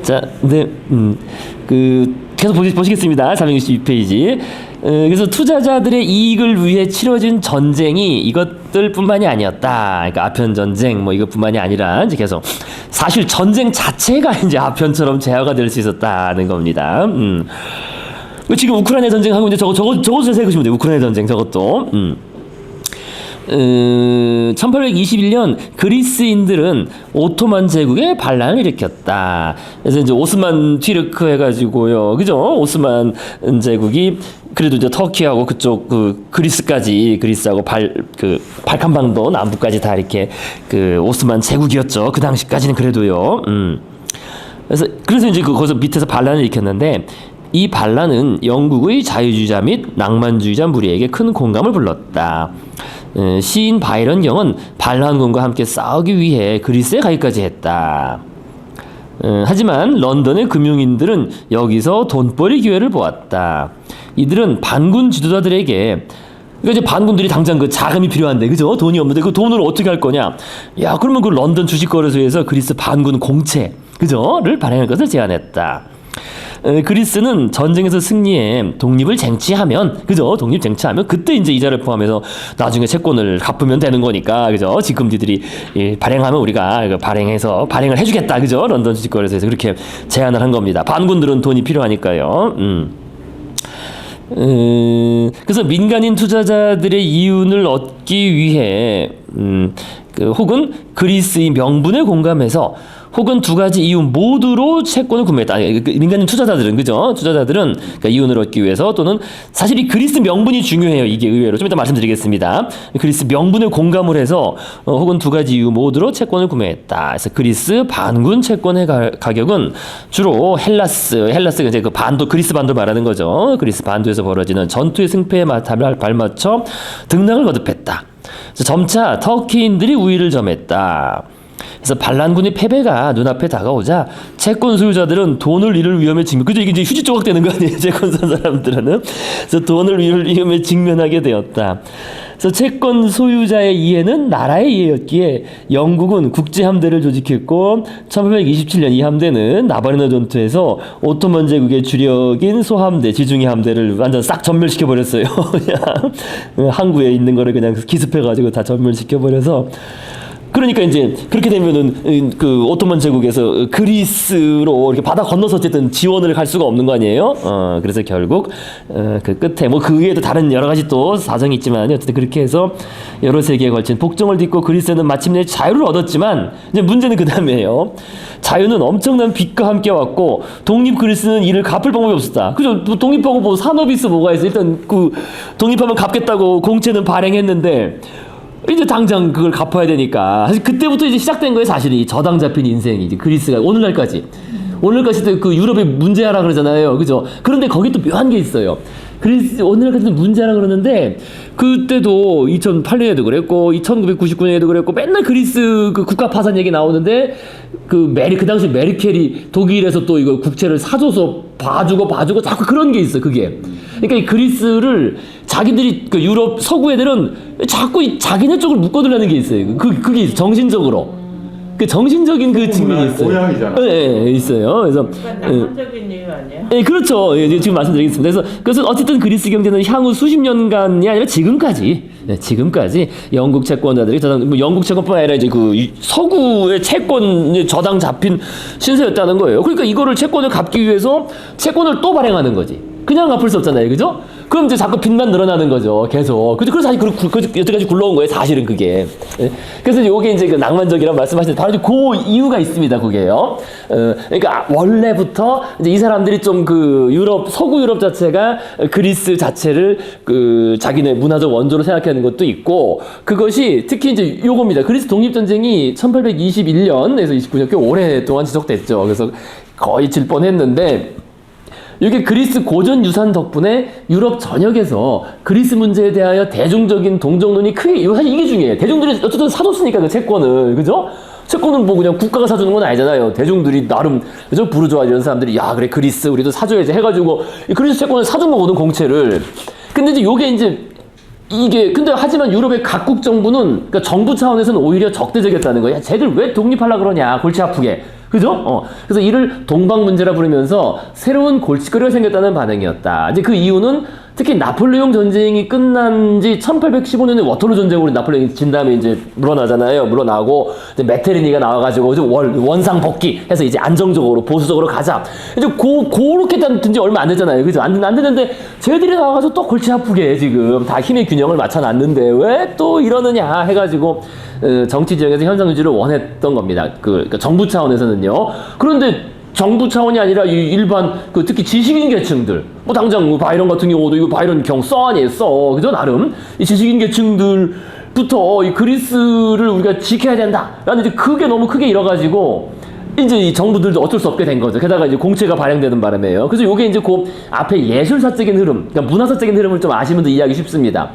자, 네, 계속 보시겠습니다. 462페이지. 그래서 투자자들의 이익을 위해 치러진 전쟁이 이것들뿐만이 아니었다. 그러니까 아편 전쟁 뭐 이것뿐만이 아니라 이제 계속 사실 전쟁 자체가 이제 아편처럼 재화가 될 수 있었다는 겁니다. 지금 우크라이나 전쟁 하고 이제 저것도 생각하시면 돼요. 우크라이나 전쟁 저것도. 1821년 그리스인들은 오토만 제국에 반란을 일으켰다. 그래서 이제 오스만 튀르크 해가지고요, 그죠? 오스만 제국이 그래도 이제 터키하고 그쪽 그리스하고 발칸반도 남부까지 다 이렇게 오스만 제국이었죠. 그 당시까지는 그래도요. 그래서 이제 거기서 밑에서 반란을 일으켰는데. 이 반란은 영국의 자유주의자 및 낭만주의자 무리에게 큰 공감을 불렀다. 시인 바이런 경은 반란군과 함께 싸우기 위해 그리스에 가기까지 했다. 하지만 런던의 금융인들은 여기서 돈벌이 기회를 보았다. 이들은 반군 지도자들에게 그러니까 이제 반군들이 당장 그 자금이 필요한데, 그죠? 돈이 없는데 그 돈을 어떻게 할 거냐? 야, 그러면 그 런던 주식거래소에서 그리스 반군 공채, 그죠?를 발행할 것을 제안했다. 그리스는 전쟁에서 승리해 독립을 쟁취하면, 그죠? 독립 쟁취하면 그때 이제 이자를 포함해서 나중에 채권을 갚으면 되는 거니까, 그죠? 지금 니들이 발행하면 우리가 발행을 해주겠다, 그죠? 런던 주식거래소에서 그렇게 제안을 한 겁니다. 반군들은 돈이 필요하니까요. 그래서 민간인 투자자들의 이윤을 얻기 위해 혹은 그리스의 명분에 공감해서 혹은 두 가지 이유 모두로 채권을 구매했다. 민간인 투자자들은, 그죠? 투자자들은 그러니까 이윤을 얻기 위해서 또는 사실 이 그리스 명분이 중요해요. 이게 의외로 좀 이따 말씀드리겠습니다. 그리스 명분에 공감을 해서 혹은 두 가지 이유 모두로 채권을 구매했다. 그래서 그리스 반군 채권의 가격은 주로 헬라스가 이제 그리스 반도 말하는 거죠. 그리스 반도에서 벌어지는 전투의 승패에 발맞춰 등락을 거듭했다. 그래서 점차 터키인들이 우위를 점했다. 그래서 반란군의 패배가 눈앞에 다가오자 채권 소유자들은 돈을 잃을 위험에 그죠? 이게 이제 휴지 조각 되는 거 아니에요? 채권 산 사람들은. 그래서 돈을 잃을 위험에 직면하게 되었다. 그래서 채권 소유자의 이해는 나라의 이해였기에 영국은 국제 함대를 조직했고 1827년 이 함대는 나바르나 전투에서 오토만 제국의 주력인 소함대, 지중해 함대를 완전 싹 전멸시켜 버렸어요. 그냥 항구에 있는 거를 그냥 기습해 가지고 다 전멸시켜 버려서. 그러니까 이제 그렇게 되면은 그 오토만 제국에서 그리스로 이렇게 바다 건너서 어쨌든 지원을 갈 수가 없는 거 아니에요? 그래서 결국 그 끝에 뭐 그 외에도 다른 여러 가지 또 사정이 있지만 어쨌든 그렇게 해서 여러 세기에 걸친 복종을 딛고 그리스는 마침내 자유를 얻었지만 이제 문제는 그 다음이에요. 자유는 엄청난 빚과 함께 왔고 독립 그리스는 이를 갚을 방법이 없었다. 그죠? 독립하고 뭐 산업이 있어 뭐가 있어. 일단 그 독립하면 갚겠다고 공채는 발행했는데. 이제 당장 그걸 갚아야 되니까 사실 그때부터 이제 시작된 거예요. 사실이 저당 잡힌 인생이 이제 그리스가 오늘날까지 그 유럽의 문제하라 그러잖아요, 그죠? 그런데 거기 또 묘한 게 있어요. 그리스 오늘날까지도 문제하라 그러는데 그때도 2008년에도 그랬고 1999년에도 그랬고 맨날 그리스 그 국가 파산 얘기 나오는데 그 당시 메르켈이 독일에서 또 이거 국채를 사줘서 봐주고 자꾸 그런 게 있어. 그게 그러니까 이 그리스를 자기들이 그 유럽 서구 애들은 자꾸 자기네 쪽을 묶어두려는 게 있어요. 그게 정신적으로 그 정신적인 그 측면이 있어요. 모양이잖아. 네, 있어요. 그래서 낭만적인 이유 아니야? 네, 그렇죠. 예, 지금 말씀드리겠습니다. 그래서 어쨌든 그리스 경제는 향후 수십 년간이 아니라 지금까지 영국 채권자들이 뭐 영국 채권뿐만 아니라 이제 그 서구의 채권 저당 잡힌 신세였다는 거예요. 그러니까 이거를 채권을 갚기 위해서 채권을 또 발행하는 거지. 그냥 갚을 수 없잖아요, 그죠? 그럼 이제 자꾸 빚만 늘어나는 거죠, 계속. 그래서 사실 여태까지 굴러온 거예요, 사실은 그게. 그래서 요게 이제 그 낭만적이라고 말씀하시는데 바로 그 이유가 있습니다, 그게요. 그러니까 원래부터 이제 이 사람들이 좀 그 서구 유럽 자체가 그리스 자체를 그 자기네 문화적 원조로 생각하는 것도 있고, 그것이 특히 이제 요겁니다. 그리스 독립전쟁이 1821년에서 29년 꽤 오랫동안 지속됐죠. 그래서 거의 질 뻔했는데. 이게 그리스 고전 유산 덕분에 유럽 전역에서 그리스 문제에 대하여 대중적인 동정론이 크게 사실 이게 중요해요. 대중들이 어쨌든 사줬으니까 그 채권을, 그죠? 채권은 뭐 그냥 국가가 사주는 건 아니잖아요. 대중들이 나름, 그죠? 부르주아 이런 사람들이 야 그래 그리스 우리도 사줘야지 해가지고 그리스 채권을 사준 거거든, 공채를. 근데 이제 요게 이제 근데 하지만 유럽의 각국 정부는 그러니까 정부 차원에서는 오히려 적대적이었다는 거야. 쟤들 왜 독립하려고 그러냐, 골치 아프게. 그죠? 그래서 이를 동방 문제라 부르면서 새로운 골칫거리가 생겼다는 반응이었다. 이제 그 이유는 특히 나폴레옹 전쟁이 끝난 지 1815년에 워털루 전쟁으로 나폴레옹이 진 다음에 이제 물러나잖아요. 물러나고 이제 메테르니가 나와가지고 원상 복귀해서 이제 안정적으로 보수적으로 가자. 이제 그렇게 된 지 얼마 안 됐잖아요. 그죠? 안 됐는데 쟤들이 나와가지고 또 골치 아프게 지금 다 힘의 균형을 맞춰놨는데 왜 또 이러느냐 해가지고 정치 지형에서 현상 유지를 원했던 겁니다. 그러니까 정부 차원에서는요. 그런데 정부 차원이 아니라 일반 특히 지식인 계층들 뭐 당장 바이런 같은 경우도 이거 바이런 써 아니에요 써 그죠 나름 이 지식인 계층들부터 이 그리스를 우리가 지켜야 된다라는 이제 그게 너무 크게 일어가지고 이제 이 정부들도 어쩔 수 없게 된 거죠. 게다가 이제 공채가 발행되는 바람에요. 그래서 요게 이제 그 앞에 예술사적인 흐름, 그러니까 문화사적인 흐름을 좀 아시면 더 이해하기 쉽습니다.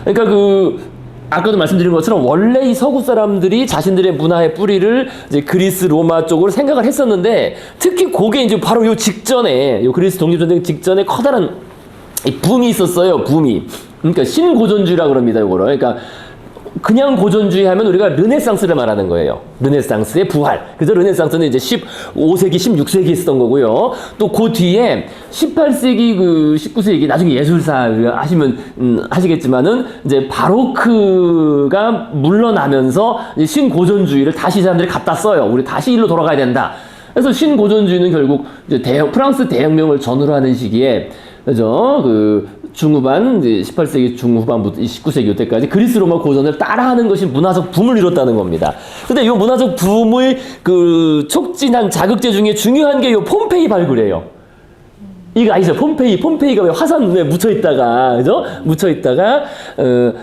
그러니까 아까도 말씀드린 것처럼 원래 이 서구 사람들이 자신들의 문화의 뿌리를 이제 그리스 로마 쪽으로 생각을 했었는데 특히 그게 이제 바로 요 직전에 요 그리스 독립전쟁 직전에 커다란 이 붐이 있었어요. 붐이. 그러니까 신고전주의라고 그럽니다. 요거를. 그러니까 그냥 고전주의 하면 우리가 르네상스를 말하는 거예요. 르네상스의 부활. 그죠? 르네상스는 이제 15세기, 16세기 있었던 거고요. 또 그 뒤에 18세기, 19세기, 나중에 예술사 하시면, 하시겠지만은 이제 바로크가 물러나면서 이제 신고전주의를 다시 사람들이 갖다 써요. 우리 다시 일로 돌아가야 된다. 그래서 신고전주의는 결국 이제 프랑스 대혁명을 전후로 하는 시기에 그죠? 중후반, 이제 18세기 중후반부터 19세기 이때까지 그리스 로마 고전을 따라하는 것이 문화적 붐을 이뤘다는 겁니다. 근데 이 문화적 붐의 촉진한 자극제 중에 중요한 게 이 폼페이 발굴이에요. 이거 아시죠? 폼페이가 왜 화산에 묻혀있다가, 그죠? 묻혀있다가,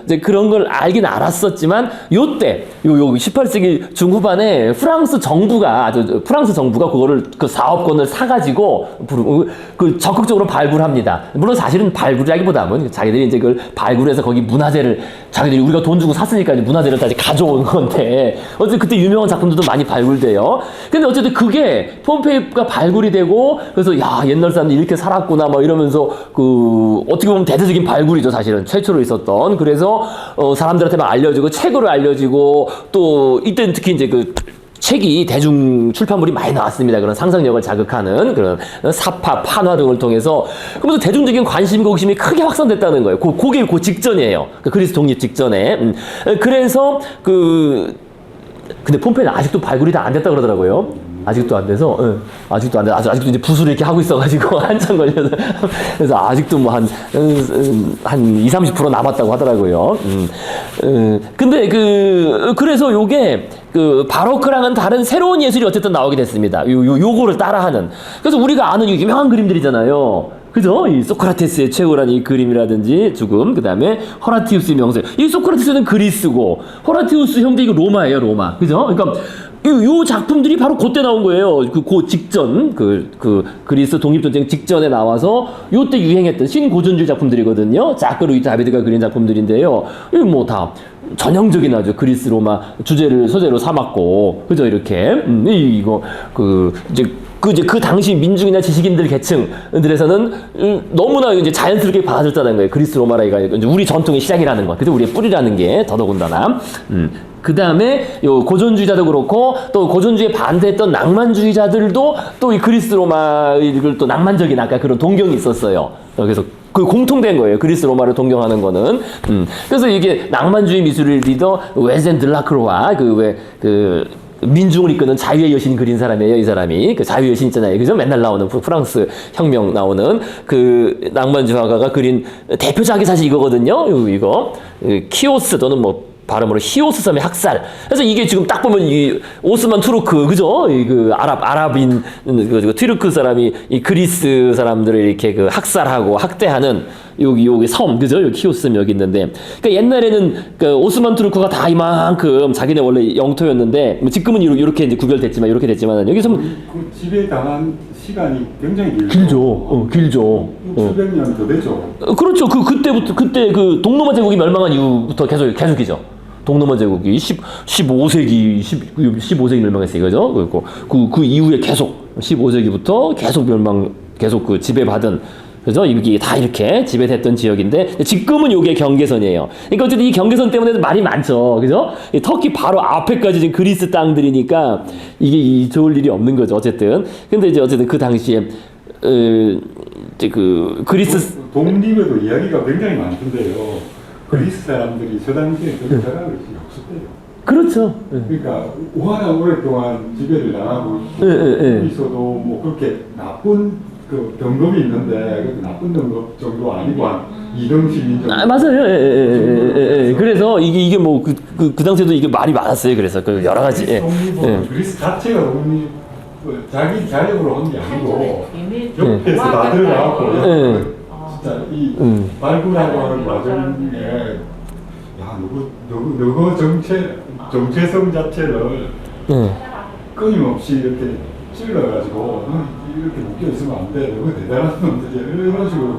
이제 그런 걸 알긴 알았었지만, 요때, 요 18세기 중후반에 프랑스 정부가 그거를, 사업권을 사가지고, 적극적으로 발굴합니다. 물론 사실은 발굴이라기보다는 자기들이 이제 그걸 발굴해서 거기 문화재를, 자기들이 우리가 돈 주고 샀으니까 이제 문화재를 다시 가져온 건데, 어쨌든 그때 유명한 작품들도 많이 발굴돼요. 근데 어쨌든 그게 폼페이가 발굴이 되고, 그래서 야, 옛날 사람들이 이렇게 살았구나 뭐 이러면서 어떻게 보면 대대적인 발굴이죠. 사실은 최초로 있었던. 그래서 사람들한테 막 알려지고 책으로 알려지고 또 이때는 특히 이제 책이 대중 출판물이 많이 나왔습니다. 그런 상상력을 자극하는 그런 사파, 판화 등을 통해서 그러면서 대중적인 관심과 호기심이 크게 확산됐다는 거예요. 그게 그 직전이에요. 그리스 독립 직전에. 그래서 근데 폼페이는 아직도 발굴이 다 안 됐다 그러더라고요. 아직도 안 돼서, 아직도 안 돼. 아직도 이제 부수를 이렇게 하고 있어가지고, 한참 걸려서. 그래서 아직도 뭐 한 20, 30% 남았다고 하더라고요. 근데 그래서 요게, 바로크랑은 다른 새로운 예술이 어쨌든 나오게 됐습니다. 요거를 따라하는. 그래서 우리가 아는 유명한 그림들이잖아요. 그죠? 이 소크라테스의 최후란 이 그림이라든지 죽음, 그 다음에 호라티우스의 명세. 이 소크라테스는 그리스고, 호라티우스 형제 이거 로마예요, 로마. 그죠? 그러니까, 요 작품들이 바로 그때 나온 거예요. 그 직전, 그리스 독립전쟁 직전에 나와서 요때 유행했던 신고전주의 작품들이거든요. 자크 루이 다비드가 그린 작품들인데요. 이거 뭐 다 전형적인 아주 그리스 로마 주제를 소재로 삼았고, 그죠? 이렇게. 이제 그 당시 민중이나 지식인들 계층들에서는 너무나 이제 자연스럽게 받아들였다는 거예요. 그리스 로마라가 이제 우리 전통의 시작이라는 거. 그래서 우리의 뿌리라는 게 더더군다나. 그 다음에 요 고전주의자도 그렇고 또 고전주의에 반대했던 낭만주의자들도 또 이 그리스 로마를 또 낭만적인 아까 그런 동경이 있었어요. 그래서 공통된 거예요. 그리스 로마를 동경하는 거는. 그래서 이게 낭만주의 미술의 리더 웨젠 들라크로와 민중을 이끄는 자유의 여신 그린 사람이에요, 이 사람이. 자유의 여신 있잖아요. 그죠? 맨날 나오는 프랑스 혁명 나오는 낭만주의 화가가 그린 대표작이 사실 이거거든요. 이거. 키오스 또는 뭐 발음으로 히오스 섬의 학살. 그래서 이게 지금 딱 보면 이 오스만 투르크, 그죠? 아랍인, 튀르크 사람이 이 그리스 사람들을 이렇게 학살하고 학대하는 여기 섬, 그죠? 여기 히오스 섬이 여기 있는데. 그러니까 옛날에는 오스만 투르크가 다 이만큼 자기네 원래 영토였는데, 뭐 지금은 이렇게 이제 구별됐지만, 이렇게 됐지만, 여기서 그 지배 당한 시간이 굉장히 길죠. 길죠. 수백 년 더 되죠. 그렇죠. 그때 동로마 제국이 멸망한 이후부터 계속이죠. 동로마 제국이 15세기 멸망했어요. 그죠? 그리고 그 이후에 계속 15세기부터 계속 지배받은 그죠? 이게 다 이렇게 지배됐던 지역인데 지금은 이게 경계선이에요. 그러니까 어쨌든 이 경계선 때문에 말이 많죠, 그죠? 이 터키 바로 앞에까지 지금 그리스 땅들이니까 이게 좋을 일이 없는 거죠, 어쨌든. 근데 이제 어쨌든 그 당시에 이제 그 그리스 독립에도 이야기가 굉장히 많던데요. 그리스 사람들이 저 당시에 그런 자랑을 없었대요. 그렇죠. 그러니까 워낙 오랫동안 지배를 당하고 있고 예. 있어도 뭐 그렇게 나쁜 그 등급이 있는데 그 나쁜 등급 정도 아니고 한 2등 시민 정도. 아, 맞아요. 예. 그래서 이게 뭐 그 당시에도 이게 말이 많았어요. 그래서 그 여러 가지. 예. 독립은 그리스 자체가 독립 자기 자력으로 한 게 아니고 옆에서 다 들어가고 예. 진짜 이 발굴하고 하는 과정에 야 너거 정체성 자체를 끊임없이 이렇게 찔러가지고 이렇게 묶여 있으면 안 돼. 너무 대단한 놈들이야. 이런 식으로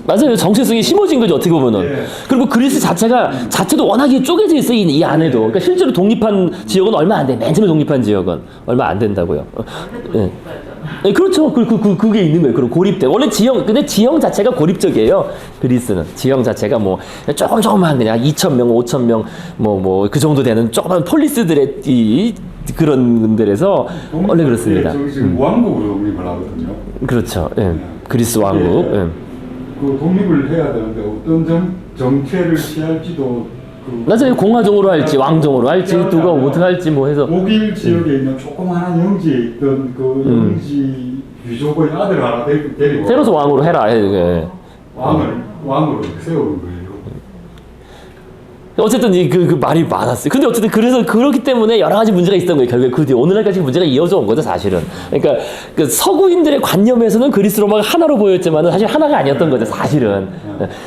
맞아요. 정체성이 심어진 거죠, 어떻게 보면은. 예. 그리고 그리스 자체도 워낙에 쪼개져 있어요, 이 안에도. 그러니까 실제로 독립한 지역은 얼마 안 돼. 맨 처음에 독립한 지역은 얼마 안 된다고요. 예. 예, 그렇죠. 그게 있는 거예요. 그럼 고립돼. 원래 근데 지형 자체가 고립적이에요. 그리스는. 지형 자체가 뭐, 조금만 그냥 2,000명, 5,000명, 그 정도 되는 조그만 폴리스들의 그런 데에서 원래 그렇습니다. 지금 왕국으로 독립을 하거든요. 그렇죠. 예. 그리스 왕국. 예. 그 독립을 해야 되는데 어떤 정체를 취할지도 맞아요. 공화정으로 할지 왕정으로 할지 누가 어떻게 할지 뭐 해서 독일 지역에 있는 조그마한 영지에 있던 그 영지 귀족의 아들 하나 데리고 새로서 왕으로 해라. 예. 왕으로 세우는 거예요. 어쨌든 그 말이 많았어요. 근데 어쨌든 그래서 그렇기 때문에 여러 가지 문제가 있었던 거예요. 결국에 그 뒤에 오늘날까지 문제가 이어져 온 거죠, 사실은. 그러니까 그 서구인들의 관념에서는 그리스 로마가 하나로 보였지만은 사실 하나가 아니었던 거죠, 사실은.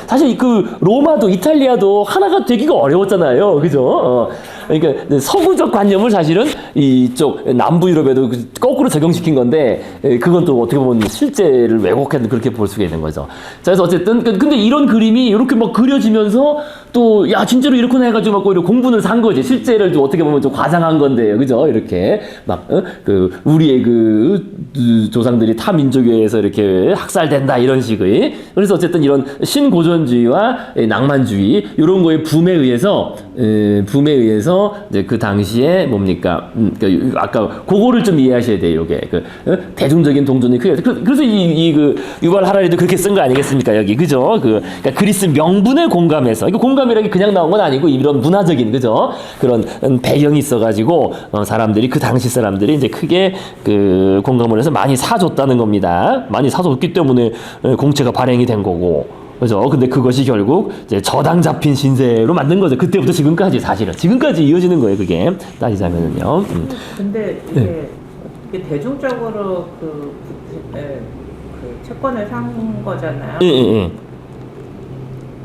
사실 그 로마도 이탈리아도 하나가 되기가 어려웠잖아요, 그죠? 그러니까 서구적 관념을 사실은 이쪽 남부 유럽에도 거꾸로 적용시킨 건데 그건 또 어떻게 보면 실제를 왜곡해도 그렇게 볼 수가 있는 거죠. 자, 그래서 어쨌든 근데 이런 그림이 이렇게 막 그려지면서 또 야 진짜로 이렇게 해가지고 막 오히려 공분을 산 거지. 실제를 좀 어떻게 보면 좀 과장한 건데요, 그죠? 이렇게 막 그 우리의 그 조상들이 타 민족에 의해서 이렇게 학살된다 이런 식의. 그래서 어쨌든 이런 신고전주의와 낭만주의 이런 거의 붐에 의해서 이제 그 당시에 뭡니까? 아까 그거를 좀 이해하셔야 돼요. 이게 대중적인 동전이 크게. 그래서 그 유발 하라리도 그렇게 쓴 거 아니겠습니까? 여기 그죠? 그러니까 그리스 명분에 공감해서. 이거 공감이라는 게 그냥 나온 건 아니고 이런 문화적인 그죠? 그런 배경이 있어가지고 사람들이 그 당시 사람들이 이제 크게 그 공감을 해서 많이 사줬다는 겁니다. 많이 사줬기 때문에 공채가 발행이 된 거고. 그죠? 근데 그것이 결국 이제 저당 잡힌 신세로 만든 거죠. 그때부터 지금까지 사실은. 지금까지 이어지는 거예요, 그게. 따지자면은요. 근데 이게 대중적으로 그 채권을 산 거잖아요. 예.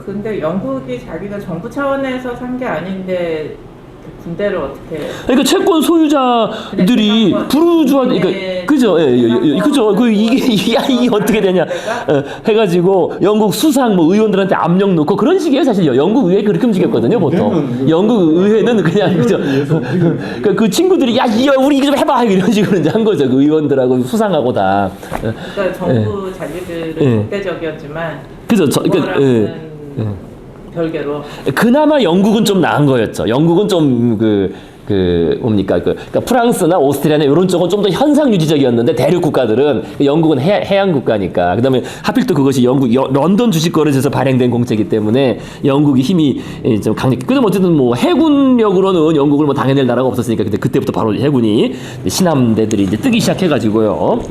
근데 영국이 자기가 정부 차원에서 산 게 아닌데 군대를 어떻게? 그러니까 채권 소유자들이 부르주아, 그러니까 그죠, 그죠. 이게 어떻게 되냐? 해가지고 영국 수상 의원들한테 압력 넣고 그런 식이에요, 사실. 영국 의회 그렇게 움직였거든요, 보통. 영국 의회는 그냥 그죠. 그 친구들이 우리 이거 좀 해봐 이런 식으로 이제 한 거죠. 그 의원들하고 수상하고 다. 그러니까 정부 자기들은 적대적이었지만. 그죠. 별개로. 그나마 영국은 좀 나은 거였죠. 영국은 좀 뭡니까 그러니까 프랑스나 오스트리아나 이런 쪽은 좀 더 현상 유지적이었는데 대륙 국가들은 영국은 해양 국가니까 그다음에 하필 또 그것이 런던 주식거래소에서 발행된 공채이기 때문에 영국이 힘이 좀 강력. 그다음 어쨌든 뭐 해군력으로는 영국을 뭐 당해낼 나라가 없었으니까 그때부터 바로 해군이 신함대들이 이제 뜨기 시작해가지고요.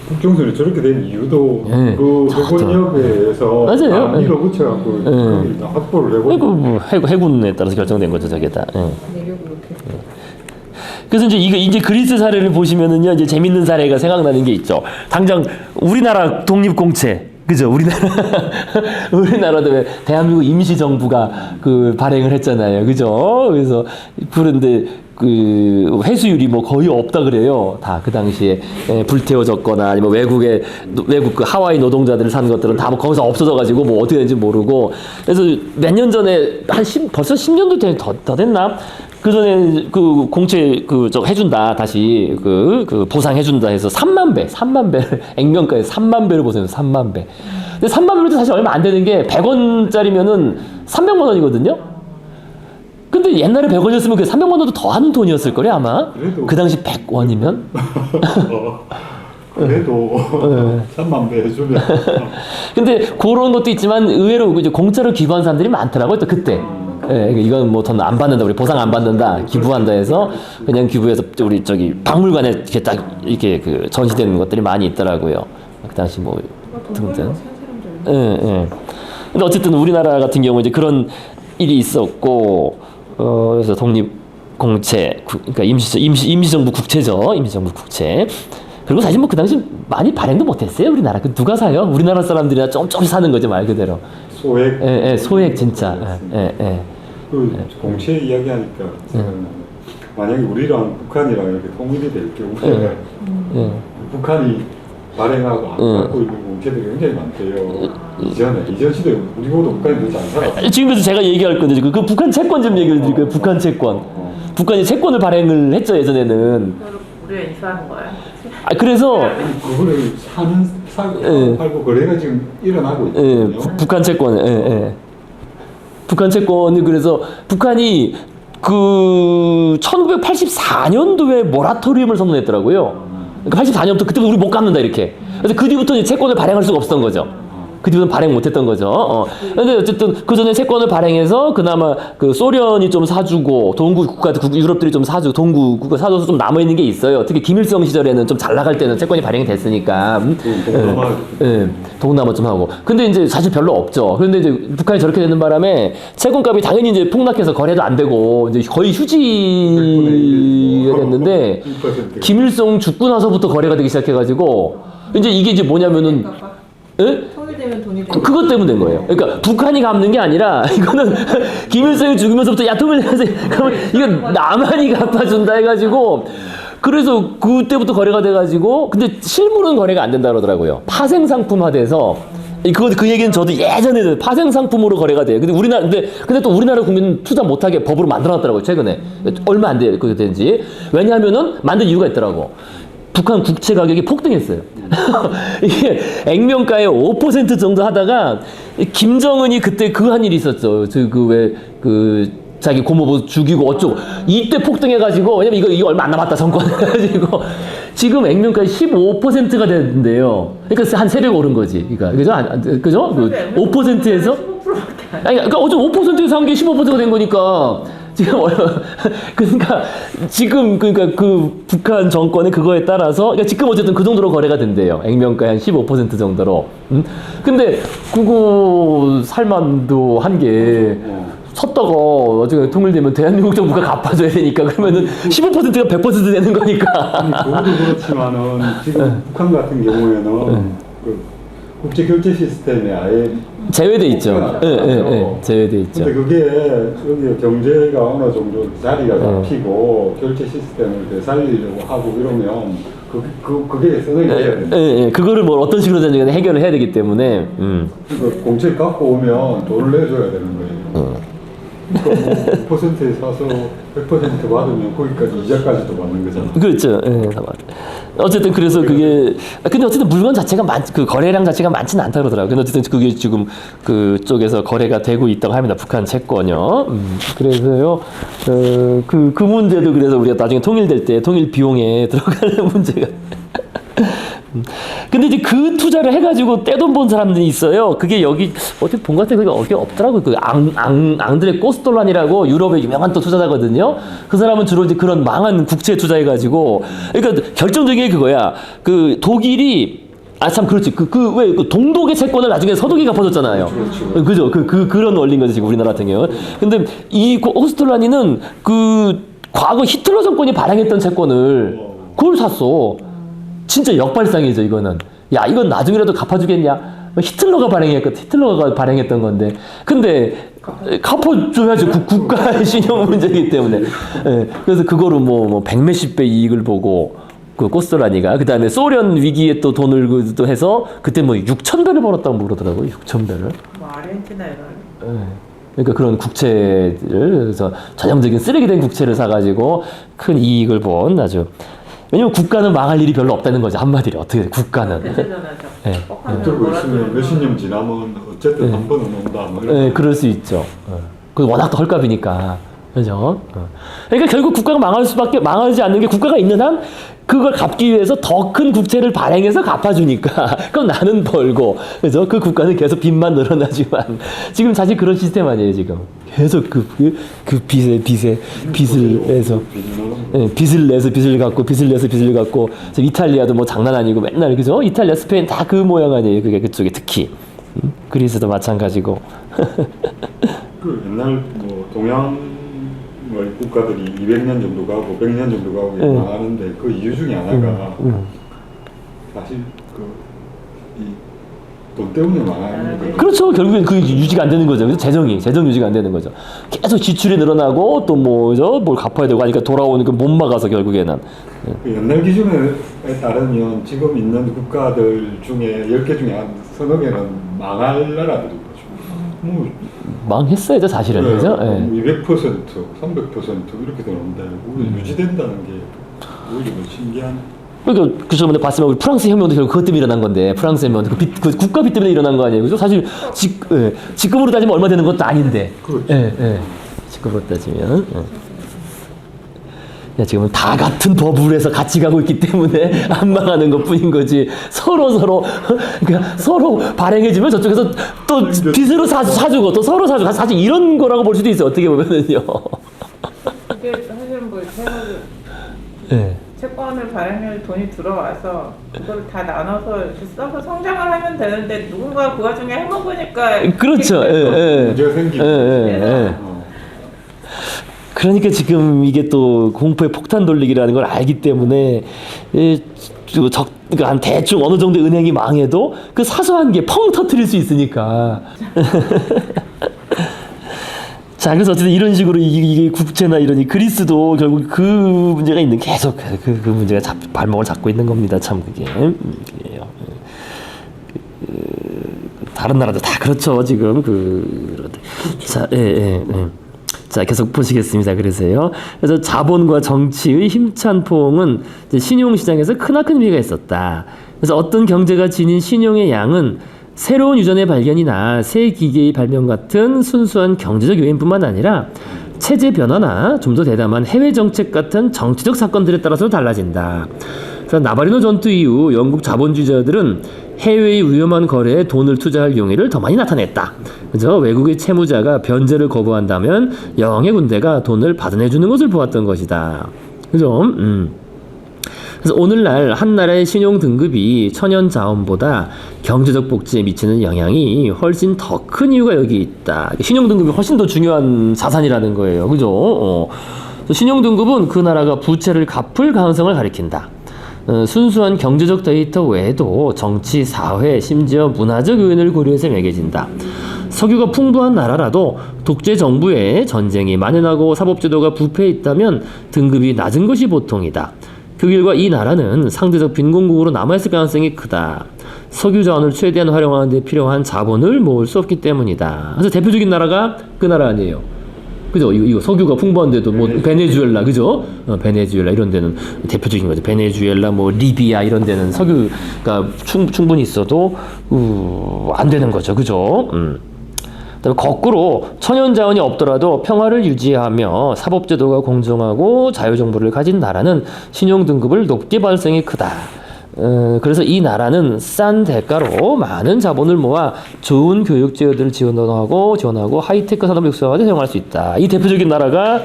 국정선이 저렇게 된 이유도 그 해군역에서 맞아요. 밀어붙여갖고 거기 확보를 해고. 뭐 해군에 따라서 결정된 거죠, 저게 다. 그래서 이제 그리스 사례를 보시면은요, 이제 재밌는 사례가 생각나는 게 있죠. 당장 우리나라 독립공채. 그죠? 우리나라도 왜 대한민국 임시정부가 발행을 했잖아요. 그죠? 그래서, 그런데, 회수율이 뭐 거의 없다 그래요. 다 그 당시에 불태워졌거나 아니면 외국 그 하와이 노동자들을 산 것들은 다 뭐 거기서 없어져가지고 뭐 어떻게 되는지 모르고. 그래서 몇 년 전에 벌써 10년도 더 됐나? 그 전에 그 공채 저 해준다 다시 그 보상해준다 해서 3만 배를 액면가에 3만 배를 보세요. 3만 배. 근데 3만 배도 사실 얼마 안 되는 게 100원짜리면은 300만 원이거든요. 근데 옛날에 100원이었으면 그 300만 원도 더 하는 돈이었을 거래 아마. 그래도. 그 당시 100원이면. 그래도 3만 배 해주면 근데 그런 것도 있지만 의외로 이제 공짜로 기부한 사람들이 많더라고요. 또 그때. 예, 이건 뭐 돈 안 받는다, 우리 보상 안 받는다, 기부한다 해서 그냥 기부해서 우리 저기 박물관에 이렇게 딱 이렇게 그 전시되는 것들이 많이 있더라고요. 그 당시 뭐 등등. 예, 예. 근데 어쨌든 우리나라 같은 경우 이제 그런 일이 있었고, 그래서 독립 공채, 그러니까 임시정부 국채죠, 임시정부 국채. 그리고 사실 뭐 그 당시 많이 발행도 못했어요, 우리나라. 그 누가 사요? 우리나라 사람들이나 조금씩 사는 거죠, 말 그대로. 소액. 예, 예, 소액 진짜. 예, 예. 그 공채 이야기하니까 생각나요. 만약에 우리랑 북한이랑 이렇게 통일이 될 경우에 예. 북한이 발행하고 안 갖고 있는 공채들이 굉장히 많대요. 이전 시대에 우리보다 북한이 더 잘 살았어요. 지금부터 제가 얘기할 건데 그 북한 채권 좀 얘기를 드릴게요. 북한 채권. 북한이 채권을 발행을 했죠 예전에는. 그걸 우리가 인수하는 거야. 그래서 그거를 팔고 거래가 지금 일어나고 예, 있거든요. 북한 채권. 예, 예. 북한 채권이 그래서 북한이 그 1984년도에 모라토리움을 선언했더라고요. 그러니까 84년부터 그때부터 우리 못 갚는다 이렇게. 그래서 그 뒤부터 이제 채권을 발행할 수가 없었던 거죠. 그 뒤부터는 발행 못했던 거죠. 근데 어쨌든 그 전에 채권을 발행해서 그나마 그 소련이 좀 사주고 동구 국가들, 유럽들이 좀 사주고 동구 국가 사줘서 좀 남아 있는 게 있어요. 특히 김일성 시절에는 좀 잘 나갈 때는 채권이 발행이 됐으니까. 동남아 좀 하고. 근데 이제 사실 별로 없죠. 그런데 이제 북한이 저렇게 되는 바람에 채권값이 당연히 이제 폭락해서 거래도 안 되고 이제 거의 휴지가 됐는데 김일성 죽고 나서부터 거래가 되기 시작해가지고 이제 이게 이제 뭐냐면은 예? 통일되면 돈이 되고. 그것 때문에 된 거예요. 그러니까 북한이 갚는 게 아니라 이거는 김일성이 죽으면서부터 야 통일해서 그러면 이거 남한이 갚아준다 해가지고 그래서 그때부터 거래가 돼가지고 근데 실물은 거래가 안 된다 그러더라고요. 파생 상품화돼서 그 얘기는 저도 예전에 파생 상품으로 거래가 돼요. 근데 또 우리나라 국민은 투자 못하게 법으로 만들어놨더라고요. 최근에 얼마 안 돼요. 그게 된지. 왜냐하면은 만든 이유가 있더라고. 북한 국채 가격이 폭등했어요. 이게 액면가에 5% 정도 하다가 김정은이 그때 그 한 일이 있었죠. 자기 고모부 죽이고 어쩌고 이때 폭등해가지고 왜냐면 이거 얼마 안 남았다 정권 해가지고 지금 액면가에 15%가 됐는데요. 그러니까 한 3배 오른 거지. 그러니까 그죠? 5%에서 15%밖에 안 아니 그러니까 어제 5%에서 한 게 15%가 된 거니까. 지금 그러니까 지금 그러니까 그 북한 정권의 그거에 따라서 그러니까 지금 어쨌든 그 정도로 거래가 된대요. 액면가의 한 15% 정도로. 근데 그거 살만도 한 게 섰다가 어떻게 통일되면 대한민국 정부가 갚아줘야 되니까 그러면은 15%가 100% 되는 거니까. 아니, 그것도 그렇지만은 지금 북한 같은 경우에는 그 국제 결제 시스템에 아예 제외돼 있죠. 제외돼 있죠. 근데 그게 여기 경제가 어느 정도 자리가 잡히고 결제 시스템을 되살리려고 하고 이러면 그게 선행이 돼야 됩니다. 그거를 뭐 어떤 식으로든 간에 해결을 해야 되기 때문에. 그러니까 공채를 갖고 오면 돈을 내줘야 되는 거예요. 그러니까 뭐 5%에 사서 100% 받으면 거기까지 이자까지도 받는 거잖아. 그렇죠. 어쨌든 그래서 그게 근데 어쨌든 물건 자체가 그 거래량 자체가 많지는 않다 그러더라고요. 근데 어쨌든 그게 지금 그쪽에서 거래가 되고 있다고 합니다. 북한 채권요. 그래서요. 그 문제도 그래서 우리가 나중에 통일될 때 통일 비용에 들어가는 문제가. 근데 이제 그 투자를 해가지고 떼돈 본 사람들이 있어요. 그게 여기 어떻게 본 것 같아. 그게 어디 없더라고요. 그 앙드레 코스톨란이라고 유럽의 유명한 또 투자자거든요. 그 사람은 주로 이제 그런 망한 국채 투자해가지고 그러니까 결정적인 게 그거야. 그 독일이 참 그렇지. 왜 동독의 채권을 나중에 서독이 갚아줬잖아요. 그죠? 그런 원리인 거죠 지금 우리나라 같은 경우. 근데 이 코스톨란이는 그 과거 히틀러 정권이 발행했던 채권을 그걸 샀어. 진짜 역발상이죠 이거는. 야 이건 나중에라도 갚아주겠냐? 히틀러가 발행했던 건데. 근데 갚아줘야지 국가의 신용 문제이기 때문에. 그래서 그거로 뭐 백몇십 배 이익을 보고 그 코스톨라니가 그 다음에 소련 위기에 또 돈을 또 해서 그때 뭐 6,000배를 벌었다고 그러더라고요. 6,000배를. 뭐 아르헨티나 이런. 그러니까 그런 국채를 그래서 전형적인 쓰레기된 국채를 사가지고 큰 이익을 본 아주 왜냐면 국가는 망할 일이 별로 없다는 거죠 한마디로 어떻게 돼, 국가는. 대세전화죠. 네. 들고 있으면 몇십 년 지나면 어쨌든 한 번은 온다. 뭐 이런 네, 그럴 수 있죠. 그 워낙 또 헐값이니까. 그죠? 그러니까 결국 국가가 망하지 않는 게 국가가 있는 한 그걸 갚기 위해서 더 큰 국채를 발행해서 갚아주니까 그럼 나는 벌고 그죠? 그 국가는 계속 빚만 늘어나지만 지금 사실 그런 시스템 아니에요 지금 계속 그 빚을 내서 빚을 내서 빚을 갚고 빚을 내서 빚을 갚고 지금 이탈리아도 뭐 장난 아니고 맨날 그죠? 이탈리아 스페인 다 그 모양 아니에요 그게 그쪽에 특히 그리스도 마찬가지고 그 옛날 뭐 동양 국가들이 200년 정도 가고 100년 정도 가고 망하는데 그 이유 중에 하나가 사실 돈 때문에 망하는 거예요. 그렇죠. 결국엔 그 유지가 안 되는 거죠. 그래서 재정 유지가 안 되는 거죠. 계속 지출이 늘어나고 또 뭘 갚아야 되고 하니까 돌아오니까 못 막아서 결국에는. 그 옛날 기준에 따르면 지금 있는 국가들 중에 10개 중에 한 서너 개는 망할 나라들인 거죠. 뭐 망했어야죠 사실은. 네, 그죠? 200%, 300% 이렇게 되는데 그게 유지된다는 게 오히려 신기한. 그러니까 그 저번에 봤으면 우리 프랑스 혁명도 결국 그것 때문에 일어난 건데 프랑스 혁명도 그 국가 빚 때문에 일어난 거 아니에요, 그죠? 사실 지금으로 따지면 얼마 되는 것도 아닌데. 그렇죠. 지금으로 따지면. 지금은 다 같은 버블에서 같이 가고 있기 때문에 안 망하는 것뿐인 거지. 서로 그러니까 서로 발행해주면 저쪽에서 또 빚으로 사주고 또 서로 사주고 사실 이런 거라고 볼 수도 있어요. 어떻게 보면은요. 이게 사실 뭐 채권을 발행할 돈이 들어와서 그걸 다 나눠서 이렇게 써서 성장을 하면 되는데 누군가 그 와중에 해먹으니까 그렇죠. 문제가 생기고. 그러니까 지금 이게 또 공포의 폭탄 돌리기라는 걸 알기 때문에 그러니까 한 대충 어느 정도 은행이 망해도 그 사소한 게 펑 터트릴 수 있으니까. 자, 그래서 어쨌든 이런 식으로 이게 국채나 이러니 그리스도 결국 그 문제가 있는 계속 그 문제가 발목을 잡고 있는 겁니다. 참 그게. 그게요. 다른 나라도 다 그렇죠 지금 자, 자, 계속 보시겠습니다. 그래서요. 그래서 자본과 정치의 힘찬 포옹은 이제 신용시장에서 크나큰 의미가 있었다. 그래서 어떤 경제가 지닌 신용의 양은 새로운 유전의 발견이나 새 기계의 발명 같은 순수한 경제적 요인뿐만 아니라 체제 변화나 좀 더 대담한 해외 정책 같은 정치적 사건들에 따라서 달라진다. 그래서 나바리노 전투 이후 영국 자본주의자들은 해외의 위험한 거래에 돈을 투자할 용의를 더 많이 나타냈다. 그래서 외국의 채무자가 변제를 거부한다면 영의 군대가 돈을 받아내주는 것을 보았던 것이다. 그죠? 그래서 오늘날 한 나라의 신용 등급이 천연 자원보다 경제적 복지에 미치는 영향이 훨씬 더 큰 이유가 여기 있다. 신용 등급이 훨씬 더 중요한 자산이라는 거예요. 그죠? 신용 등급은 그 나라가 부채를 갚을 가능성을 가리킨다. 순수한 경제적 데이터 외에도 정치, 사회, 심지어 문화적 요인을 고려해서 매겨진다. 석유가 풍부한 나라라도 독재 정부에 전쟁이 만연하고 사법제도가 부패해 있다면 등급이 낮은 것이 보통이다. 그 결과 이 나라는 상대적 빈곤국으로 남아있을 가능성이 크다. 석유 자원을 최대한 활용하는 데 필요한 자본을 모을 수 없기 때문이다. 그래서 대표적인 나라가 그 나라 아니에요. 그죠? 이거 석유가 풍부한데도 뭐 베네수엘라, 그죠? 베네수엘라 이런 데는 대표적인 거죠. 베네수엘라, 뭐 리비아 이런 데는 석유가 충분히 있어도 안 되는 거죠, 그죠? 그다음에 거꾸로 천연 자원이 없더라도 평화를 유지하며 사법제도가 공정하고 자유정부를 가진 나라는 신용 등급을 높게 받을 가능성이 크다. 그래서 이 나라는 싼 대가로 많은 자본을 모아 좋은 교육 제도를 지원하고 하이테크 산업을 육성하는 데 사용할 수 있다. 이 대표적인 나라가